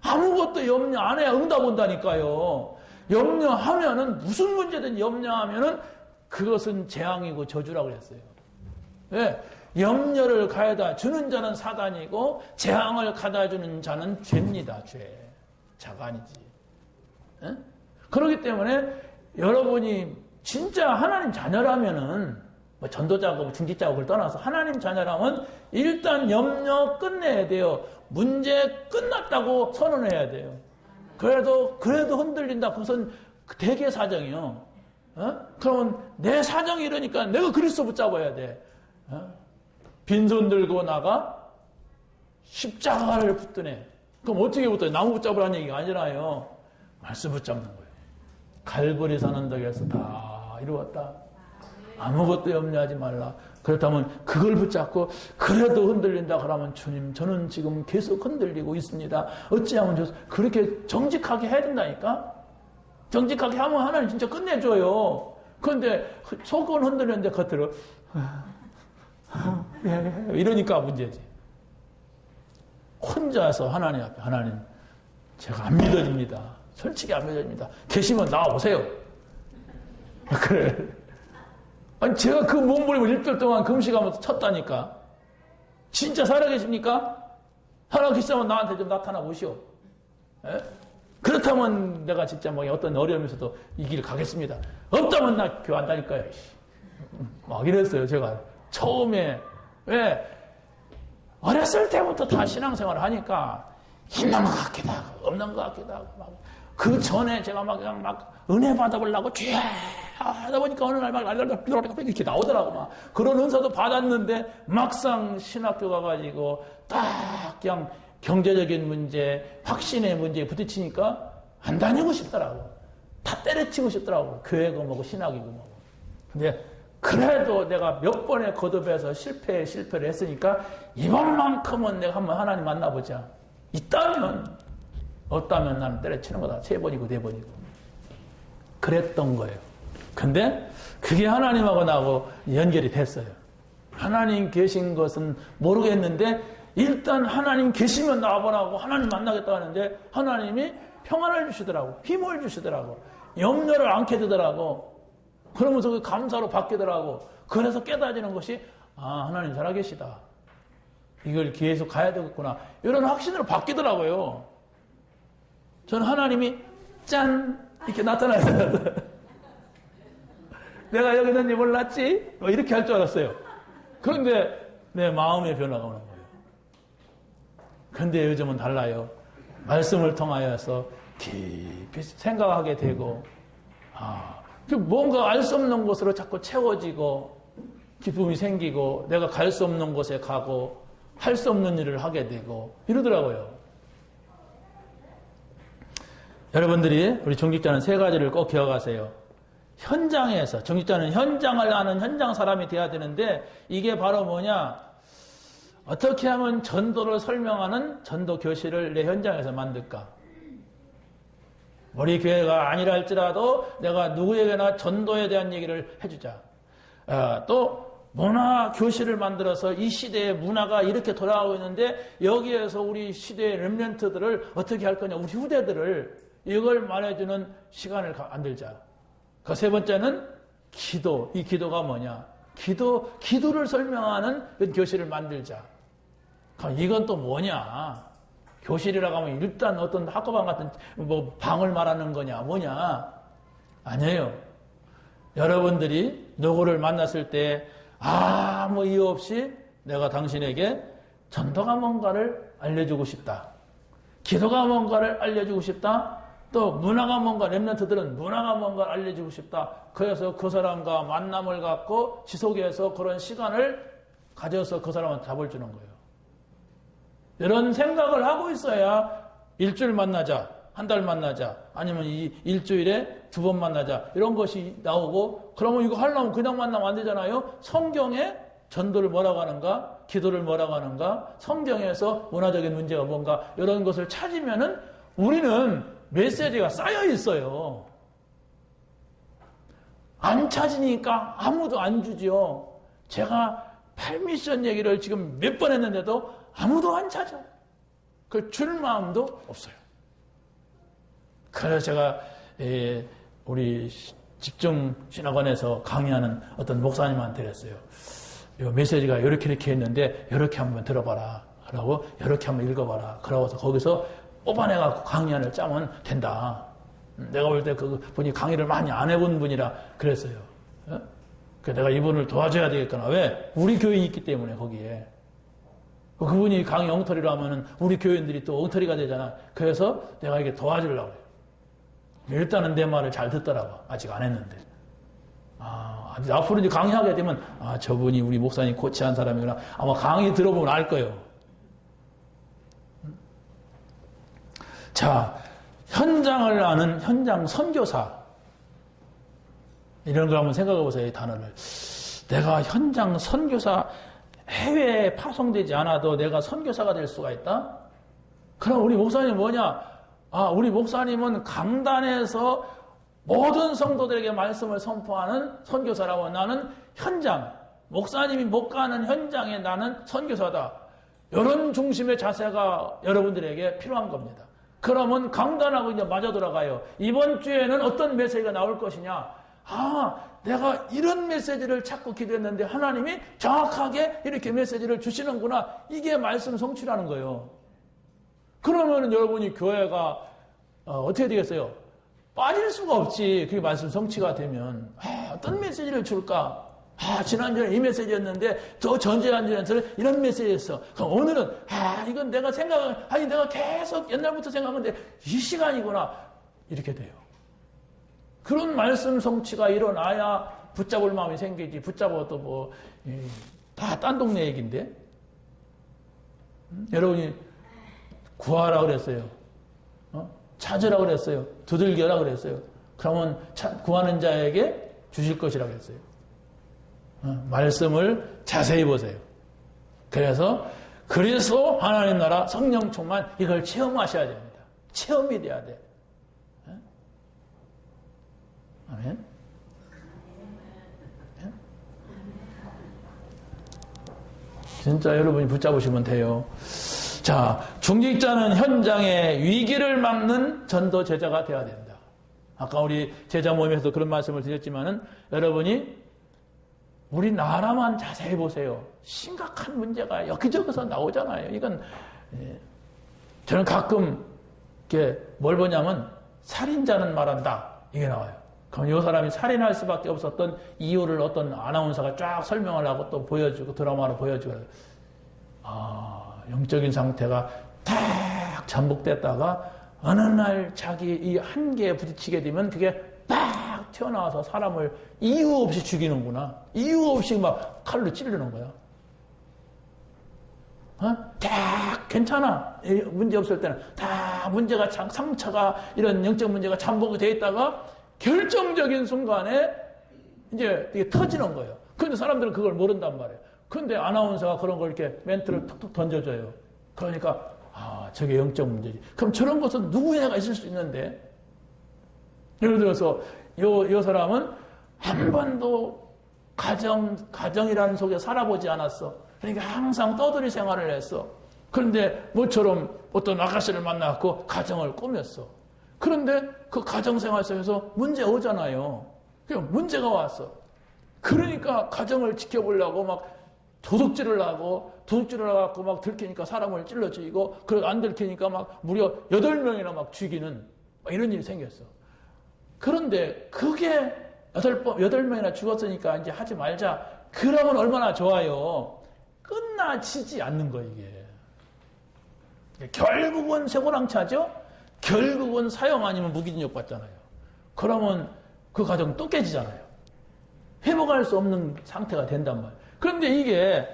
아무것도 염려 안 해야 응답 온다니까요. 염려하면은 무슨 문제든 염려하면은 그것은 재앙이고 저주라고 그랬어요. 왜? 염려를 가져다 주는 자는 사단이고 재앙을 가져다 주는 자는 죄입니다. 죄. 자가 아니지. 에? 그렇기 때문에 여러분이 진짜 하나님 자녀라면은 뭐 전도자고 중직자고를 떠나서 하나님 자녀라면 일단 염려 끝내야 돼요. 문제 끝났다고 선언해야 돼요. 그래도 흔들린다. 그것은 대개 사정이요. 그러면 내 사정이 이러니까 내가 그리스도 붙잡아야 돼. 빈손 들고 나가 십자가를 붙드네. 그럼 어떻게 붙어요? 나무 붙잡으라는 얘기가 아니라요. 말씀 붙잡는 거예요. 갈보리 산언덕에서 다 이루었다. 아무것도 염려하지 말라. 그렇다면 그걸 붙잡고 그래도 흔들린다 그러면 주님 저는 지금 계속 흔들리고 있습니다. 어찌하면 그렇게 정직하게 해야 된다니까. 정직하게 하면 하나님 진짜 끝내줘요. 그런데 속은 흔들리는데 겉으로 이러니까 문제지. 혼자서 하나님 앞에 하나님 제가 안 믿어집니다. 솔직히 안 믿어집니다. 계시면 나와보세요. 그래. 아니 제가 그 몸부림을 일주일 동안 금식하면서 쳤다니까. 진짜 살아계십니까? 살아계시다면 나한테 좀 나타나 보시오. 에? 그렇다면 내가 진짜 뭐 어떤 어려움에서도 이 길 가겠습니다. 없다면 나 교회 안 다닐 거야. 막 이랬어요. 제가 처음에. 왜? 어렸을 때부터 다 신앙생활을 하니까 있는 것 같기도 하고 없는 것 같기도 하고 막. 그 전에 제가 막 은혜 받아보려고 쥐 하다 보니까 어느 날 막 이렇게 나오더라고. 막 그런 은사도 받았는데 막상 신학교 가가지고 딱 그냥 경제적인 문제, 확신의 문제에 부딪히니까 안 다니고 싶더라고. 다 때려치고 싶더라고. 교회고 뭐고 신학이고 뭐고. 근데 그래도 내가 몇 번의 거듭에서 실패를 했으니까 이번만큼은 내가 한번 하나님 만나보자. 있다면 없다면 나는 때려치는 거다. 3번이고 4번이고. 그랬던 거예요. 근데 그게 하나님하고 나하고 연결이 됐어요. 하나님 계신 것은 모르겠는데 일단 하나님 계시면 나와보라고 하나님 만나겠다 하는데 하나님이 평안을 주시더라고. 힘을 주시더라고. 염려를 않게 되더라고. 그러면서 그 감사로 바뀌더라고. 그래서 깨달아지는 것이 하나님 살아계시다. 이걸 계속 가야 되겠구나. 이런 확신으로 바뀌더라고요. 저는 하나님이 짠 이렇게 나타나서 내가 여기 있는지 몰랐지? 이렇게 할 줄 알았어요. 그런데 내 마음의 변화가 오는 거예요. 그런데 요즘은 달라요. 말씀을 통하여서 깊이 생각하게 되고 뭔가 알 수 없는 곳으로 자꾸 채워지고 기쁨이 생기고 내가 갈 수 없는 곳에 가고 할 수 없는 일을 하게 되고 이러더라고요. 여러분들이 우리 정직자는 3가지를 꼭 기억하세요. 현장에서 정직자는 현장을 아는 현장 사람이 돼야 되는데 이게 바로 뭐냐? 어떻게 하면 전도를 설명하는 전도 교실을 내 현장에서 만들까? 우리 교회가 아니라 할지라도 내가 누구에게나 전도에 대한 얘기를 해주자. 또 문화 교실을 만들어서 이 시대의 문화가 이렇게 돌아가고 있는데 여기에서 우리 시대의 렘넌트들을 어떻게 할 거냐? 우리 후대들을 이걸 말해주는 시간을 만들자. 그 3번째는 기도. 이 기도가 뭐냐? 기도를 설명하는 교실을 만들자. 그럼 이건 또 뭐냐? 교실이라고 하면 일단 어떤 학교방 같은 뭐 방을 말하는 거냐? 뭐냐? 아니에요. 여러분들이 누구를 만났을 때 아무 이유 없이 내가 당신에게 전도가 뭔가를 알려주고 싶다. 기도가 뭔가를 알려주고 싶다. 또 문화가 뭔가, 렘넌트들은 문화가 뭔가를 알려주고 싶다. 그래서 그 사람과 만남을 갖고 지속해서 그런 시간을 가져서 그 사람한테 답을 주는 거예요. 이런 생각을 하고 있어야 일주일 만나자, 한 달 만나자, 아니면 이 일주일에 2번 만나자, 이런 것이 나오고, 그러면 이거 하려면 그냥 만나면 안 되잖아요. 성경에 전도를 뭐라고 하는가, 기도를 뭐라고 하는가, 성경에서 문화적인 문제가 뭔가, 이런 것을 찾으면은 우리는 메시지가 쌓여 있어요. 안 찾으니까 아무도 안 주지요. 제가 8미션 얘기를 지금 몇 번 했는데도 아무도 안 찾아. 그 줄 마음도 없어요. 그래서 제가 우리 집중신학원에서 강의하는 어떤 목사님한테 그랬어요. 이 메시지가 이렇게 했는데 이렇게 한번 들어봐라. 라고 이렇게 한번 읽어봐라. 그러고서 거기서 뽑아내갖고 강의안을 짜면 된다. 내가 볼 때 그 분이 강의를 많이 안 해본 분이라 그랬어요. 그래서 내가 이분을 도와줘야 되겠구나. 왜? 우리 교인이 있기 때문에 거기에. 그분이 강의 엉터리로 하면은 우리 교인들이 또 엉터리가 되잖아. 그래서 내가 이게 도와주려고 그래요. 일단은 내 말을 잘 듣더라고. 아직 안 했는데. 앞으로 이제 강의하게 되면, 저분이 우리 목사님 코치한 사람이구나. 아마 강의 들어보면 알 거예요. 자, 현장을 아는 현장 선교사. 이런 걸 한번 생각해 보세요, 이 단어를. 내가 현장 선교사, 해외에 파송되지 않아도 내가 선교사가 될 수가 있다? 그럼 우리 목사님 뭐냐? 우리 목사님은 강단에서 모든 성도들에게 말씀을 선포하는 선교사라고. 나는 현장, 목사님이 못 가는 현장에 나는 선교사다. 이런 중심의 자세가 여러분들에게 필요한 겁니다. 그러면 강단하고 이제 맞아 들어가요. 이번 주에는 어떤 메시지가 나올 것이냐? 내가 이런 메시지를 찾고 기도했는데 하나님이 정확하게 이렇게 메시지를 주시는구나. 이게 말씀 성취라는 거예요. 그러면 여러분이 교회가 어떻게 되겠어요? 빠질 수가 없지. 그게 말씀 성취가 되면. 어떤 메시지를 줄까? 지난주에 이 메시지였는데 저 전주에는 이런 메시지였어. 그럼 오늘은 이건 내가 내가 계속 옛날부터 생각하는데 이 시간이구나. 이렇게 돼요. 그런 말씀 성취가 일어나야 붙잡을 마음이 생기지. 붙잡아도 다 딴 동네 얘기인데. 여러분이 구하라 그랬어요. 찾으라 그랬어요. 두들겨라 그랬어요. 그러면 구하는 자에게 주실 것이라 그랬어요. 말씀을 자세히 보세요. 그래서 그리스도 하나님 나라 성령 충만 이걸 체험하셔야 됩니다. 체험이 돼야 돼. 아멘. 진짜 여러분이 붙잡으시면 돼요. 자, 중직자는 현장의 위기를 막는 전도 제자가 되어야 된다. 아까 우리 제자 모임에서 그런 말씀을 드렸지만은 여러분이 우리나라만 자세히 보세요. 심각한 문제가 여기저기서 나오잖아요. 이건 저는 가끔 이렇게 뭘 보냐면 살인자는 말한다. 이게 나와요. 그럼 이 사람이 살인할 수밖에 없었던 이유를 어떤 아나운서가 쫙 설명을 하고 또 보여주고 드라마로 보여주고 영적인 상태가 딱 잠복됐다가 어느 날 자기 이 한계에 부딪히게 되면 그게 딱 튀어나와서 사람을 이유 없이 죽이는구나. 이유 없이 막 칼로 찌르는 거야. 딱 괜찮아. 문제 없을 때는 다 문제가 상처가 이런 영적 문제가 잠복이 돼 있다가 결정적인 순간에 이제 이게 터지는 거예요. 그런데 사람들은 그걸 모른단 말이에요. 그런데 아나운서가 그런 걸 이렇게 멘트를 툭툭 던져줘요. 그러니까 저게 영적 문제지. 그럼 저런 것은 누구에가 있을 수 있는데 예를 들어서 이 사람은 한 번도 가정이라는 속에 살아보지 않았어. 그러니까 항상 떠들이 생활을 했어. 그런데 모처럼 어떤 아가씨를 만나고 가정을 꾸몄어. 그런데 그 가정생활 속에서 문제 오잖아요. 문제가 왔어. 그러니까 가정을 지켜보려고 막 도둑질을 하고 막 들키니까 사람을 찔러 죽이고 그리고 안 들키니까 막 무려 8명이나 막 죽이는 이런 일이 생겼어. 그런데 그게 여덟 명이나 죽었으니까 이제 하지 말자. 그러면 얼마나 좋아요. 끝나지지 않는 거, 이게. 결국은 쇠고랑차죠? 결국은 사형 아니면 무기징역 받잖아요. 그러면 그 가정 또 깨지잖아요. 회복할 수 없는 상태가 된단 말이에요. 그런데 이게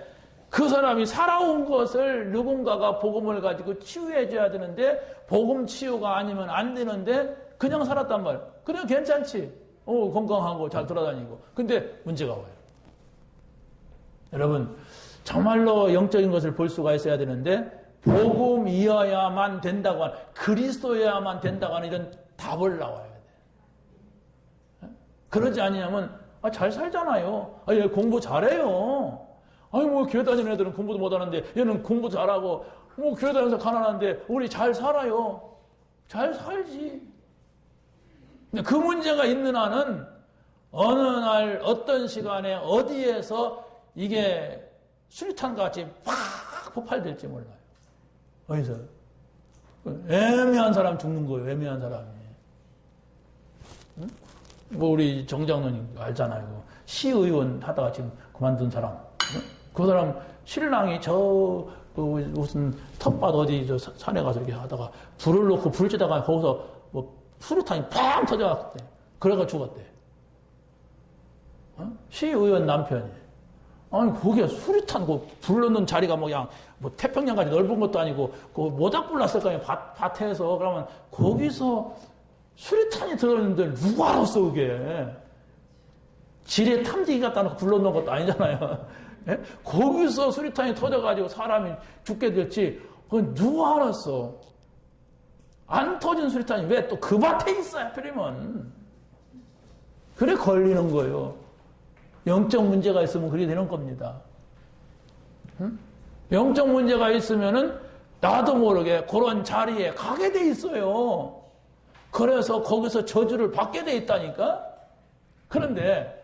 그 사람이 살아온 것을 누군가가 복음을 가지고 치유해줘야 되는데 복음 치유가 아니면 안 되는데 그냥 살았단 말이에요. 그냥 괜찮지. 건강하고 잘 돌아다니고. 근데 문제가 와요. 여러분, 정말로 영적인 것을 볼 수가 있어야 되는데 복음이어야만 된다고 하는, 그리스도여야만 된다고 하는 이런 답을 나와야 돼. 그러지 않으면 잘 살잖아요. 얘 공부 잘해요. 뭐 교회 다니는 애들은 공부도 못하는데 얘는 공부 잘하고 뭐 교회 다니면서 가난한데 우리 잘 살아요. 잘 살지. 근데 그 문제가 있는 한은 어느 날 어떤 시간에 어디에서 이게 수류탄같이 팍 폭발될지 몰라요. 어디서? 애매한 사람 죽는 거예요. 애매한 사람이. 응? 뭐 우리 정장로님 알잖아요. 시의원 하다가 지금 그만둔 사람. 응? 그 사람 신랑이 무슨 텃밭 어디 산에 가서 이렇게 하다가 불을 놓고 불 쬐다가 거기서 뭐 수류탄이 팡 터져갔대. 그래가 죽었대. 시의원 남편이. 아니, 거기에 수류탄, 불 넣는 자리가 그냥, 태평양까지 넓은 것도 아니고, 모닥불 났을 거 아니에요, 밭에서. 그러면, 거기서 수류탄이 들어있는데, 누가 알았어, 그게. 지뢰 탐지기 갖다 놓고 불 넣는 것도 아니잖아요. 예? 거기서 수류탄이 터져가지고 사람이 죽게 될지, 그건 누가 알았어. 안 터진 수류탄이 왜 또 그 밭에 있어요, 하필이면. 그래, 걸리는 거예요. 영적 문제가 있으면 그렇게 되는 겁니다. 응? 영적 문제가 있으면은 나도 모르게 그런 자리에 가게 돼 있어요. 그래서 거기서 저주를 받게 돼 있다니까? 그런데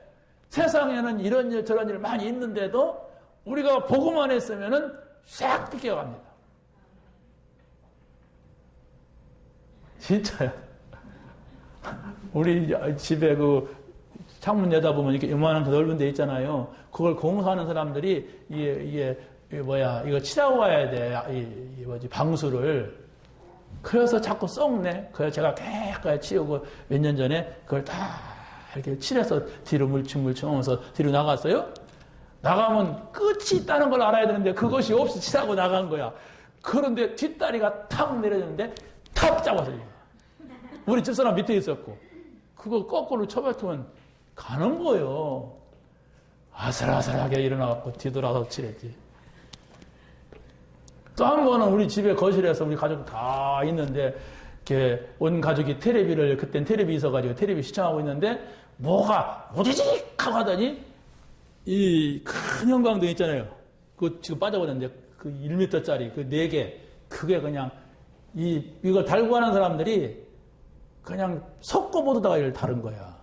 세상에는 이런 일 저런 일 많이 있는데도 우리가 보고만 했으면은 싹 비껴갑니다. 진짜요. 우리 집에 창문 내다보면 이렇게 요만한 넓은 데 있잖아요. 그걸 공사하는 사람들이, 이거 칠하고 가야 돼. 방수를. 그래서 자꾸 썩네. 그래서 제가 깨끗하게 치우고 몇 년 전에 그걸 다 이렇게 칠해서 뒤로 물층물층 하면서 뒤로 나갔어요. 나가면 끝이 있다는 걸 알아야 되는데 그것이 없이 칠하고 나간 거야. 그런데 뒷다리가 탁 내려졌는데 탁 잡았어요. 우리 집사람 밑에 있었고. 그거 거꾸로 쳐뱉으면 가는 거예요. 아슬아슬하게 일어나갖고 뒤돌아서 칠했지. 또 한 번은 우리 집에 거실에서 우리 가족 다 있는데, 이렇게 온 가족이 그땐 텔레비 있어가지고 텔레비 시청하고 있는데, 뭐가 우지직 하고 하더니, 이 큰 형광등 있잖아요. 그거 지금 빠져버렸는데, 그 1m짜리, 그 4개, 그게 그냥, 이걸 달고 하는 사람들이 그냥 석고보드다가 이를 다른 거야.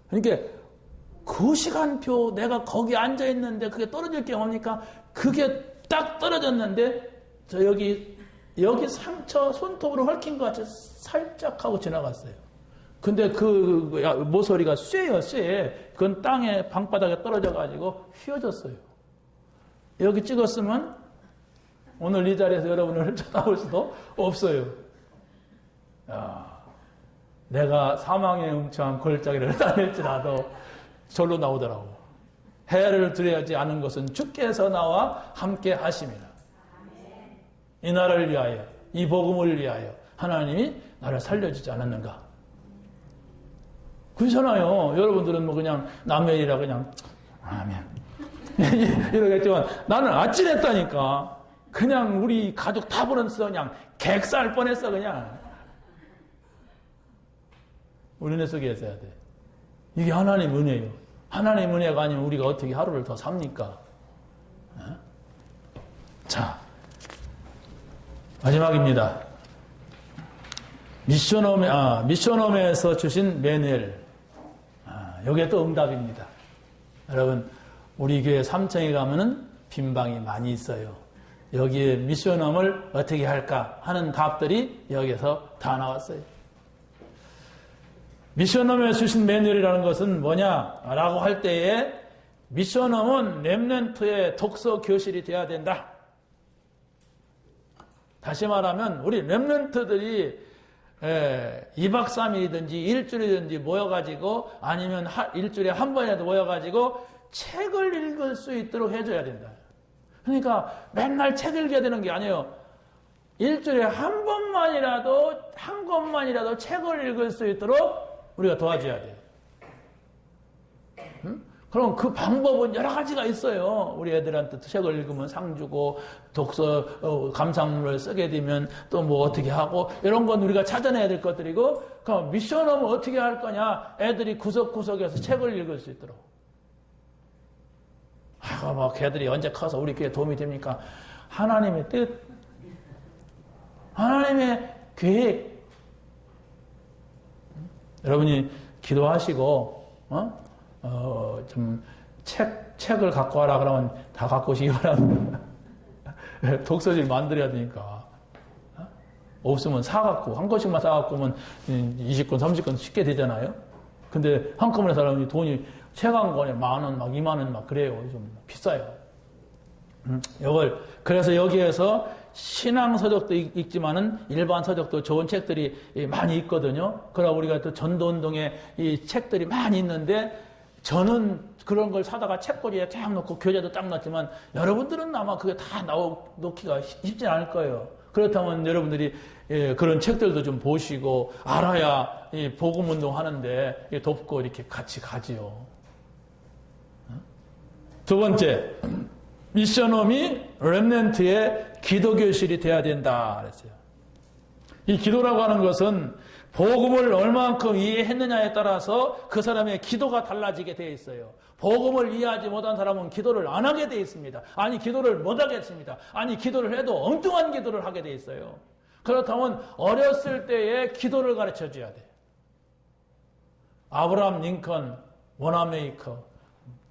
그러니까 그 시간표 내가 거기 앉아 있는데 그게 떨어질 게 뭡니까? 그게 딱 떨어졌는데 저 여기 상처 손톱으로 헐킨 것 같이 살짝 하고 지나갔어요. 근데 모서리가 쇠예요, 쇠. 그건 땅에 방바닥에 떨어져 가지고 휘어졌어요. 여기 찍었으면 오늘 이 자리에서 여러분을 쳐다볼 수도 없어요. 야. 내가 사망의 음침한 골짜기를 다닐지라도 절로 나오더라고. 해를 두려워하지 않은 것은 주께서 나와 함께 하심이라. 이 나라를 위하여, 이 복음을 위하여 하나님이 나를 살려주지 않았는가. 그렇잖아요. 여러분들은 그냥 남의 일이라 그냥 아멘 이러겠지만 나는 아찔했다니까. 그냥 우리 가족 다 보면서 그냥 객살 뻔했어 그냥. 우리네 속에 있어야 돼. 이게 하나님 은혜예요. 하나님 은혜가 아니면 우리가 어떻게 하루를 더 삽니까? 자, 마지막입니다. 미션홈에서 주신 매뉴얼. 여기에 또 응답입니다. 여러분, 우리 교회 3층에 가면은 빈방이 많이 있어요. 여기에 미션홈을 어떻게 할까 하는 답들이 여기서 다 나왔어요. 미션홈에 주신 매뉴얼이라는 것은 뭐냐라고 할 때에 미션홈은 렘넌트의 독서 교실이 되어야 된다. 다시 말하면 우리 렘넌트들이 2박 3일이든지 일주일이든지 모여가지고 아니면 일주일에 한 번이라도 모여가지고 책을 읽을 수 있도록 해줘야 된다. 그러니까 맨날 책 읽어야 되는 게 아니에요. 일주일에 한 권만이라도 책을 읽을 수 있도록 우리가 도와줘야 돼요. 응? 그럼 그 방법은 여러 가지가 있어요. 우리 애들한테 책을 읽으면 상 주고, 독서, 감상문을 쓰게 되면 또 뭐 어떻게 하고, 이런 건 우리가 찾아내야 될 것들이고, 그럼 미션홈은 어떻게 할 거냐? 애들이 구석구석에서 책을 읽을 수 있도록. 걔들이 언제 커서 우리 교회에 도움이 됩니까? 하나님의 뜻, 하나님의 계획. 여러분이 기도하시고, 책을 갖고 와라 그러면 다 갖고 오시기 바랍니다. 독서실 만들어야 되니까. 없으면 사갖고, 한 권씩만 사갖고 오면 20권, 30권 쉽게 되잖아요? 근데 한꺼번에 사람이 돈이 책 한 권에 10,000원, 20,000원 막 그래요. 좀 비싸요. 그래서 여기에서 신앙 서적도 읽지만은 일반 서적도 좋은 책들이 많이 있거든요. 그러나 우리가 또 전도운동에 이 책들이 많이 있는데 저는 그런 걸 사다가 책꽂이에 쫙 놓고 교재도 딱 놨지만 여러분들은 아마 그게 다 놓기가 쉽지 않을 거예요. 그렇다면 여러분들이 그런 책들도 좀 보시고 알아야 복음운동 하는데 돕고 이렇게 같이 가지요. 두 번째, 미션홈이 렘넌트의 기도교실이 돼야 된다 그랬어요. 이 기도라고 하는 것은 복음을 얼만큼 이해했느냐에 따라서 그 사람의 기도가 달라지게 되어 있어요. 복음을 이해하지 못한 사람은 기도를 안 하게 되어 있습니다. 아니 기도를 못 하겠습니다. 아니 기도를 해도 엉뚱한 기도를 하게 되어 있어요. 그렇다면 어렸을 때에 기도를 가르쳐 줘야 돼요. 아브라함 링컨, 워나메이커,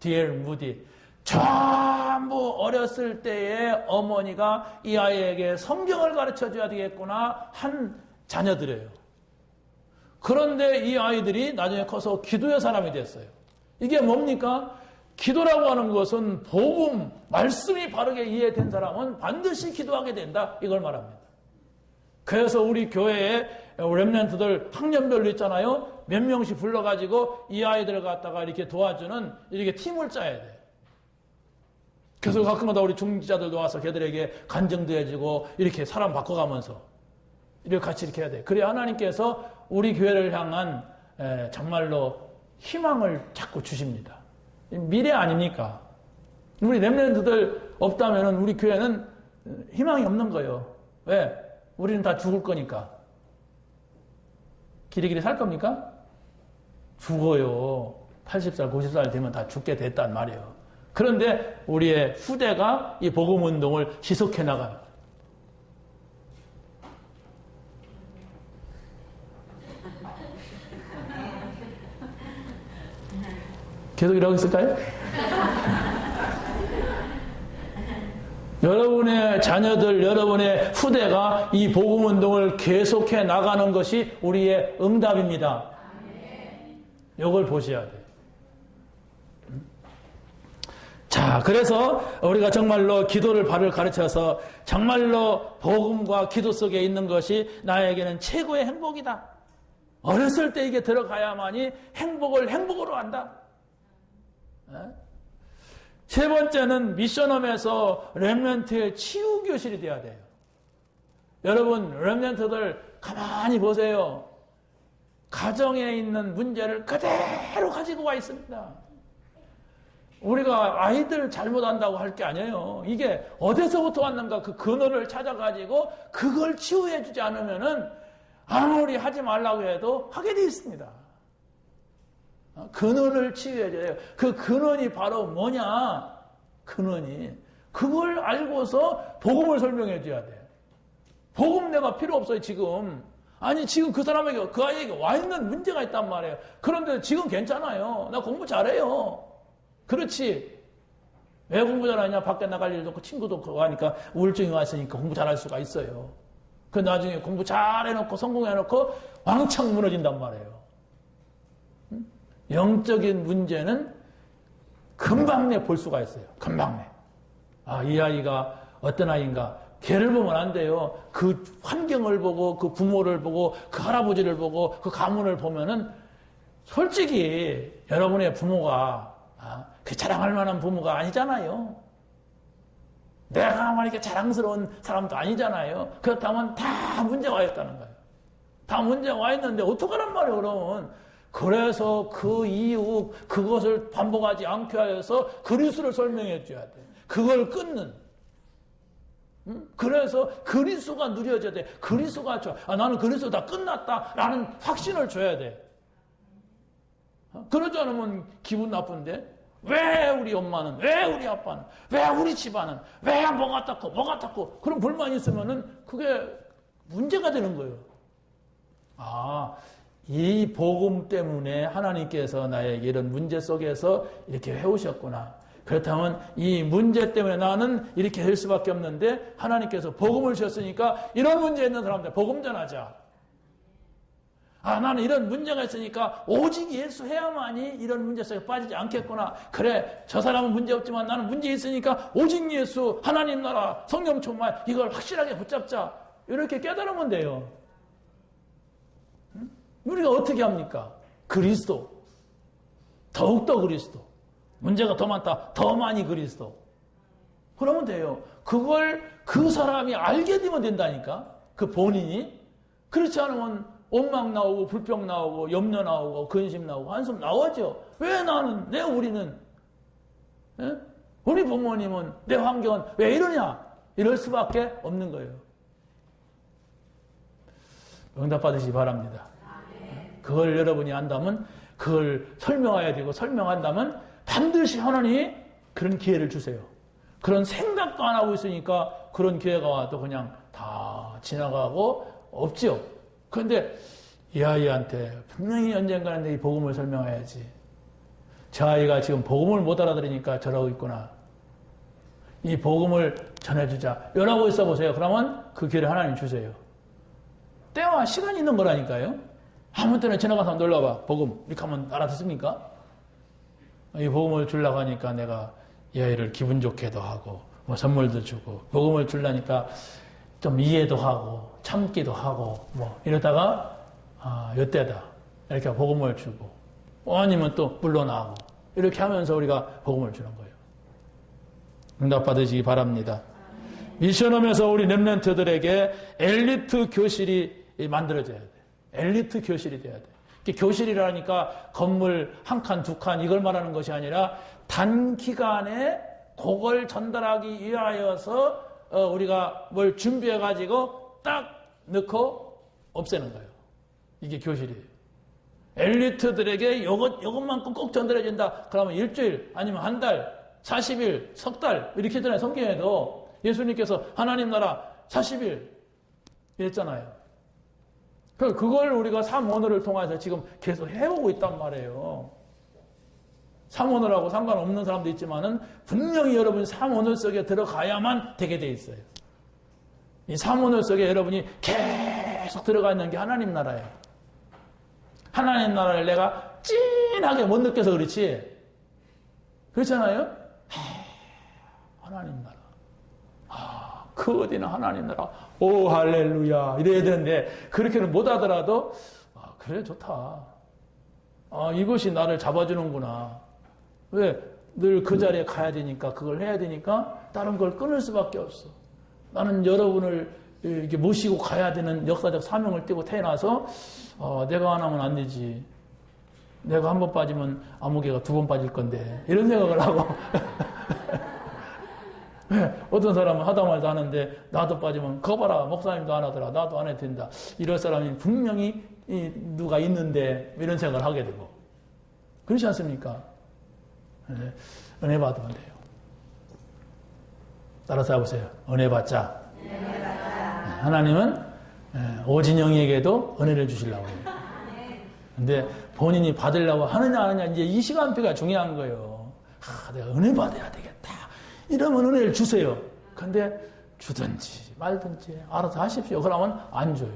디엘 무디 전부 어렸을 때에 어머니가 이 아이에게 성경을 가르쳐 줘야 되겠구나 한 자녀들이에요. 그런데 이 아이들이 나중에 커서 기도의 사람이 됐어요. 이게 뭡니까? 기도라고 하는 것은 복음, 말씀이 바르게 이해된 사람은 반드시 기도하게 된다. 이걸 말합니다. 그래서 우리 교회에 렘넌트들 학년별로 있잖아요. 몇 명씩 불러가지고 이 아이들을 갖다가 이렇게 도와주는 이렇게 팀을 짜야 돼요. 그래서 가끔마다 우리 중지자들도 와서 걔들에게 간증도 해주고 이렇게 사람 바꿔가면서 이렇게 같이 이렇게 해야 돼요. 그래야 하나님께서 우리 교회를 향한 정말로 희망을 자꾸 주십니다. 미래 아닙니까? 우리 렘넌트들 없다면 우리 교회는 희망이 없는 거예요. 왜? 우리는 다 죽을 거니까. 길이길이 살 겁니까? 죽어요. 80살, 90살 되면 다 죽게 됐단 말이에요. 그런데 우리의 후대가 이 복음운동을 지속해 나가요. 계속 이러고 있을까요? 여러분의 자녀들, 여러분의 후대가 이 복음운동을 계속해 나가는 것이 우리의 응답입니다. 이걸 보셔야 돼요. 자, 그래서 우리가 정말로 기도를 바로 가르쳐서 정말로 복음과 기도 속에 있는 것이 나에게는 최고의 행복이다. 어렸을 때 이게 들어가야만이 행복을 행복으로 한다. 세 번째는 미션홈에서 렘넌트의 치유 교실이 되어야 돼요. 여러분, 렘넌트들 가만히 보세요. 가정에 있는 문제를 그대로 가지고 와 있습니다. 우리가 아이들 잘못한다고 할 게 아니에요. 이게 어디서부터 왔는가 그 근원을 찾아가지고 그걸 치유해 주지 않으면은 아무리 하지 말라고 해도 하게 돼 있습니다. 근원을 치유해 줘요. 그 근원이 바로 뭐냐? 근원이. 그걸 알고서 복음을 설명해 줘야 돼. 복음 내가 필요 없어요, 지금. 아니, 지금 그 사람에게, 그 아이에게 와 있는 문제가 있단 말이에요. 그런데 지금 괜찮아요. 나 공부 잘해요. 그렇지. 왜 공부 잘하냐? 밖에 나갈 일도 없고 친구도 없고 하니까 우울증이 왔으니까 공부 잘할 수가 있어요. 그 나중에 공부 잘해놓고 성공해놓고 왕창 무너진단 말이에요. 영적인 문제는 금방 내 볼 수가 있어요. 금방 내. 아, 이 아이가 어떤 아이인가. 걔를 보면 안 돼요. 그 환경을 보고, 그 부모를 보고, 그 할아버지를 보고, 그 가문을 보면은 솔직히 여러분의 부모가 그 자랑할 만한 부모가 아니잖아요. 내가 막 이렇게 자랑스러운 사람도 아니잖아요. 그렇다면 다 문제가 있다는 거예요. 다 문제가 와 있는데 어떡하란 말이에요, 그러면. 그래서 그 이후 그것을 반복하지 않게 하여서 그리스도를 설명해 줘야 돼. 그걸 끊는. 그래서 그리스도가 누려져야 돼. 그리스도가 좋아. 나는 그리스도 다 끝났다라는 확신을 줘야 돼. 그러지 않으면 기분 나쁜데? 왜 우리 엄마는, 왜 우리 아빠는, 왜 우리 집안은, 왜 뭐가 닦고, 그런 불만이 있으면은 그게 문제가 되는 거예요. 아, 이 복음 때문에 하나님께서 나에게 이런 문제 속에서 이렇게 해오셨구나. 그렇다면 이 문제 때문에 나는 이렇게 될 수밖에 없는데 하나님께서 복음을 주셨으니까 이런 문제 있는 사람들 복음 전하자. 아, 나는 이런 문제가 있으니까 오직 예수 해야만이 이런 문제 속에 빠지지 않겠구나. 그래, 저 사람은 문제 없지만 나는 문제 있으니까 오직 예수, 하나님 나라, 성령 충만 이걸 확실하게 붙잡자. 이렇게 깨달으면 돼요. 우리가 어떻게 합니까? 그리스도. 더욱더 그리스도. 문제가 더 많다. 더 많이 그리스도. 그러면 돼요. 그걸 그 사람이 알게 되면 된다니까. 그 본인이. 그렇지 않으면 원망 나오고 불평 나오고 염려 나오고 근심 나오고 한숨 나오죠. 왜 나는, 왜 우리는, 에? 우리 부모님은, 내 환경은 왜 이러냐? 이럴 수밖에 없는 거예요. 응답받으시기 바랍니다. 그걸 여러분이 안다면 그걸 설명해야 되고 설명한다면 반드시 하나님이 그런 기회를 주세요. 그런 생각도 안 하고 있으니까 그런 기회가 와도 그냥 다 지나가고 없지요. 그런데 이 아이한테 분명히 언젠가는 이 복음을 설명해야지. 저 아이가 지금 복음을 못 알아들으니까 저러고 있구나. 이 복음을 전해주자. 이러고 있어 보세요. 그러면 그 기회를 하나님 주세요. 때와 시간이 있는 거라니까요. 아무 때나 지나가서 놀러봐. 복음. 이렇게 하면 알아듣습니까? 이 복음을 주려고 하니까 내가 이 아이를 기분 좋게도 하고 뭐 선물도 주고 복음을 주려니까 좀 이해도 하고 참기도 하고 뭐 이러다가 이때다 이렇게 복음을 주고 아니면 또 물러나고 이렇게 하면서 우리가 복음을 주는 거예요. 응답 받으시기 바랍니다. 미션홈에서 우리 렘넌트들에게 엘리트 교실이 만들어져야 돼. 엘리트 교실이 돼야 돼. 교실이라니까 건물 한 칸, 두 칸 이걸 말하는 것이 아니라 단기간에 그걸 전달하기 위하여서 우리가 뭘 준비해가지고 딱 넣고 없애는 거예요. 이게 교실이에요. 엘리트들에게 이것만큼 꼭 전달해준다. 그러면 일주일 아니면 한 달, 40일, 석 달 이렇게 전에 성경에도 예수님께서 하나님 나라 40일 이랬잖아요. 그걸 우리가 삼원어를 통해서 지금 계속 해오고 있단 말이에요. 삼원어라고 상관없는 사람도 있지만은 분명히 여러분이 삼원어 속에 들어가야만 되게 돼 있어요. 이 삼원어 속에 여러분이 계속 들어가 있는 게 하나님 나라예요. 하나님 나라를 내가 찐하게 못 느껴서 그렇지. 그렇잖아요? 하나님 나라. 그 어디는 하나님 나라. 오 할렐루야 이래야 되는데 그렇게는 못 하더라도 그래 좋다. 이것이 나를 잡아주는구나. 왜? 늘 그 자리에 가야 되니까 그걸 해야 되니까 다른 걸 끊을 수밖에 없어. 나는 여러분을 이렇게 모시고 가야 되는 역사적 사명을 띠고 태어나서 내가 안 하면 안 되지. 내가 한 번 빠지면 아무개가 두 번 빠질 건데 이런 생각을 하고 어떤 사람은 하다 말도 하는데 나도 빠지면 거봐라 목사님도 안 하더라 나도 안 해도 된다 이럴 사람이 분명히 누가 있는데 이런 생각을 하게 되고 그렇지 않습니까? 네, 은혜 받으면 돼요. 따라서 해보세요. 은혜 받자. 하나님은 오진영에게도 은혜를 주시려고 해요. 근데 본인이 받으려고 하느냐 안 하느냐 이제 이 시간표가 중요한 거예요. 내가 은혜 받아야 되겠다. 이러면 은혜를 주세요. 근데 주든지 말든지 알아서 하십시오. 그러면 안 줘요.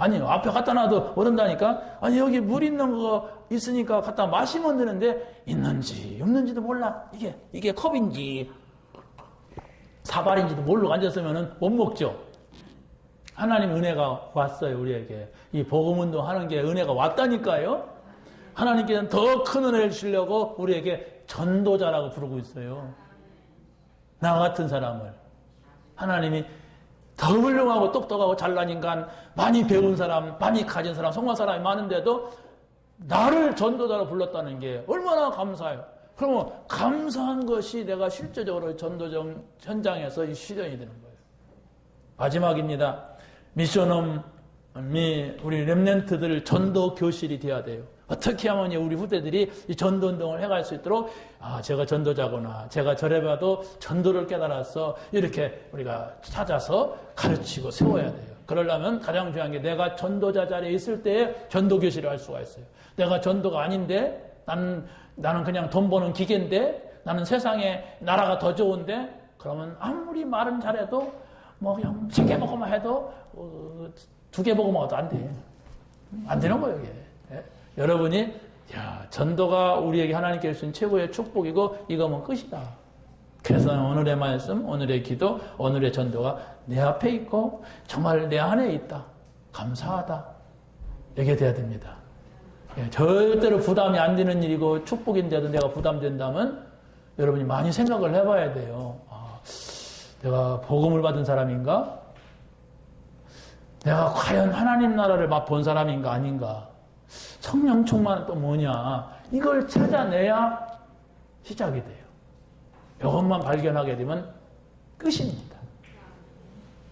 아니요. 앞에 갖다 놔도 모른다니까. 아니 여기 물 있는 거 있으니까 갖다 마시면 되는데 있는지 없는지도 몰라. 이게 컵인지 사발인지도 모르고 앉았으면 못 먹죠. 하나님 은혜가 왔어요. 우리에게. 이 복음운동 하는 게 은혜가 왔다니까요. 하나님께서는 더 큰 은혜를 주려고 우리에게 전도자라고 부르고 있어요. 나 같은 사람을. 하나님이 더 훌륭하고 똑똑하고 잘난 인간, 많이 배운 사람, 많이 가진 사람, 성공한 사람이 많은데도 나를 전도자로 불렀다는 게 얼마나 감사해요. 그러면 감사한 것이 내가 실제적으로 전도 현장에서 실현이 되는 거예요. 마지막입니다. 미션홈이 우리 렘넌트들 전도 교실이 돼야 돼요. 어떻게 하면 우리 후대들이 이 전도 운동을 해갈 수 있도록 제가 전도자구나. 제가 저래봐도 전도를 깨달아서 이렇게 우리가 찾아서 가르치고 세워야 돼요. 그러려면 가장 중요한 게 내가 전도자 자리에 있을 때에 전도 교실을 할 수가 있어요. 내가 전도가 아닌데 나는 그냥 돈 버는 기계인데 나는 세상에 나라가 더 좋은데 그러면 아무리 말은 잘해도 뭐 그냥 3개 먹으면 해도 2개 먹으면 안 돼. 안 되는 거예요, 이게. 예? 여러분이 전도가 우리에게 하나님께 주신 최고의 축복이고 이거면 끝이다. 그래서 오늘의 말씀, 오늘의 기도, 오늘의 전도가 내 앞에 있고 정말 내 안에 있다. 감사하다. 이게 돼야 됩니다. 예, 절대로 부담이 안 되는 일이고 축복인데도 내가 부담된다면 여러분이 많이 생각을 해봐야 돼요. 내가 복음을 받은 사람인가? 내가 과연 하나님 나라를 맛본 사람인가 아닌가? 성령 충만은 또 뭐냐? 이걸 찾아내야 시작이 돼요. 이것만 발견하게 되면 끝입니다.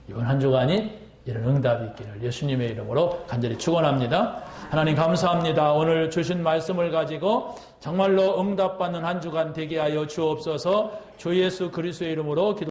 이번 한 주간이 이런 응답이 있기를 예수님의 이름으로 간절히 축원합니다. 하나님 감사합니다. 오늘 주신 말씀을 가지고 정말로 응답받는 한 주간 되게 하여 주옵소서. 주 예수 그리스도의 이름으로 기도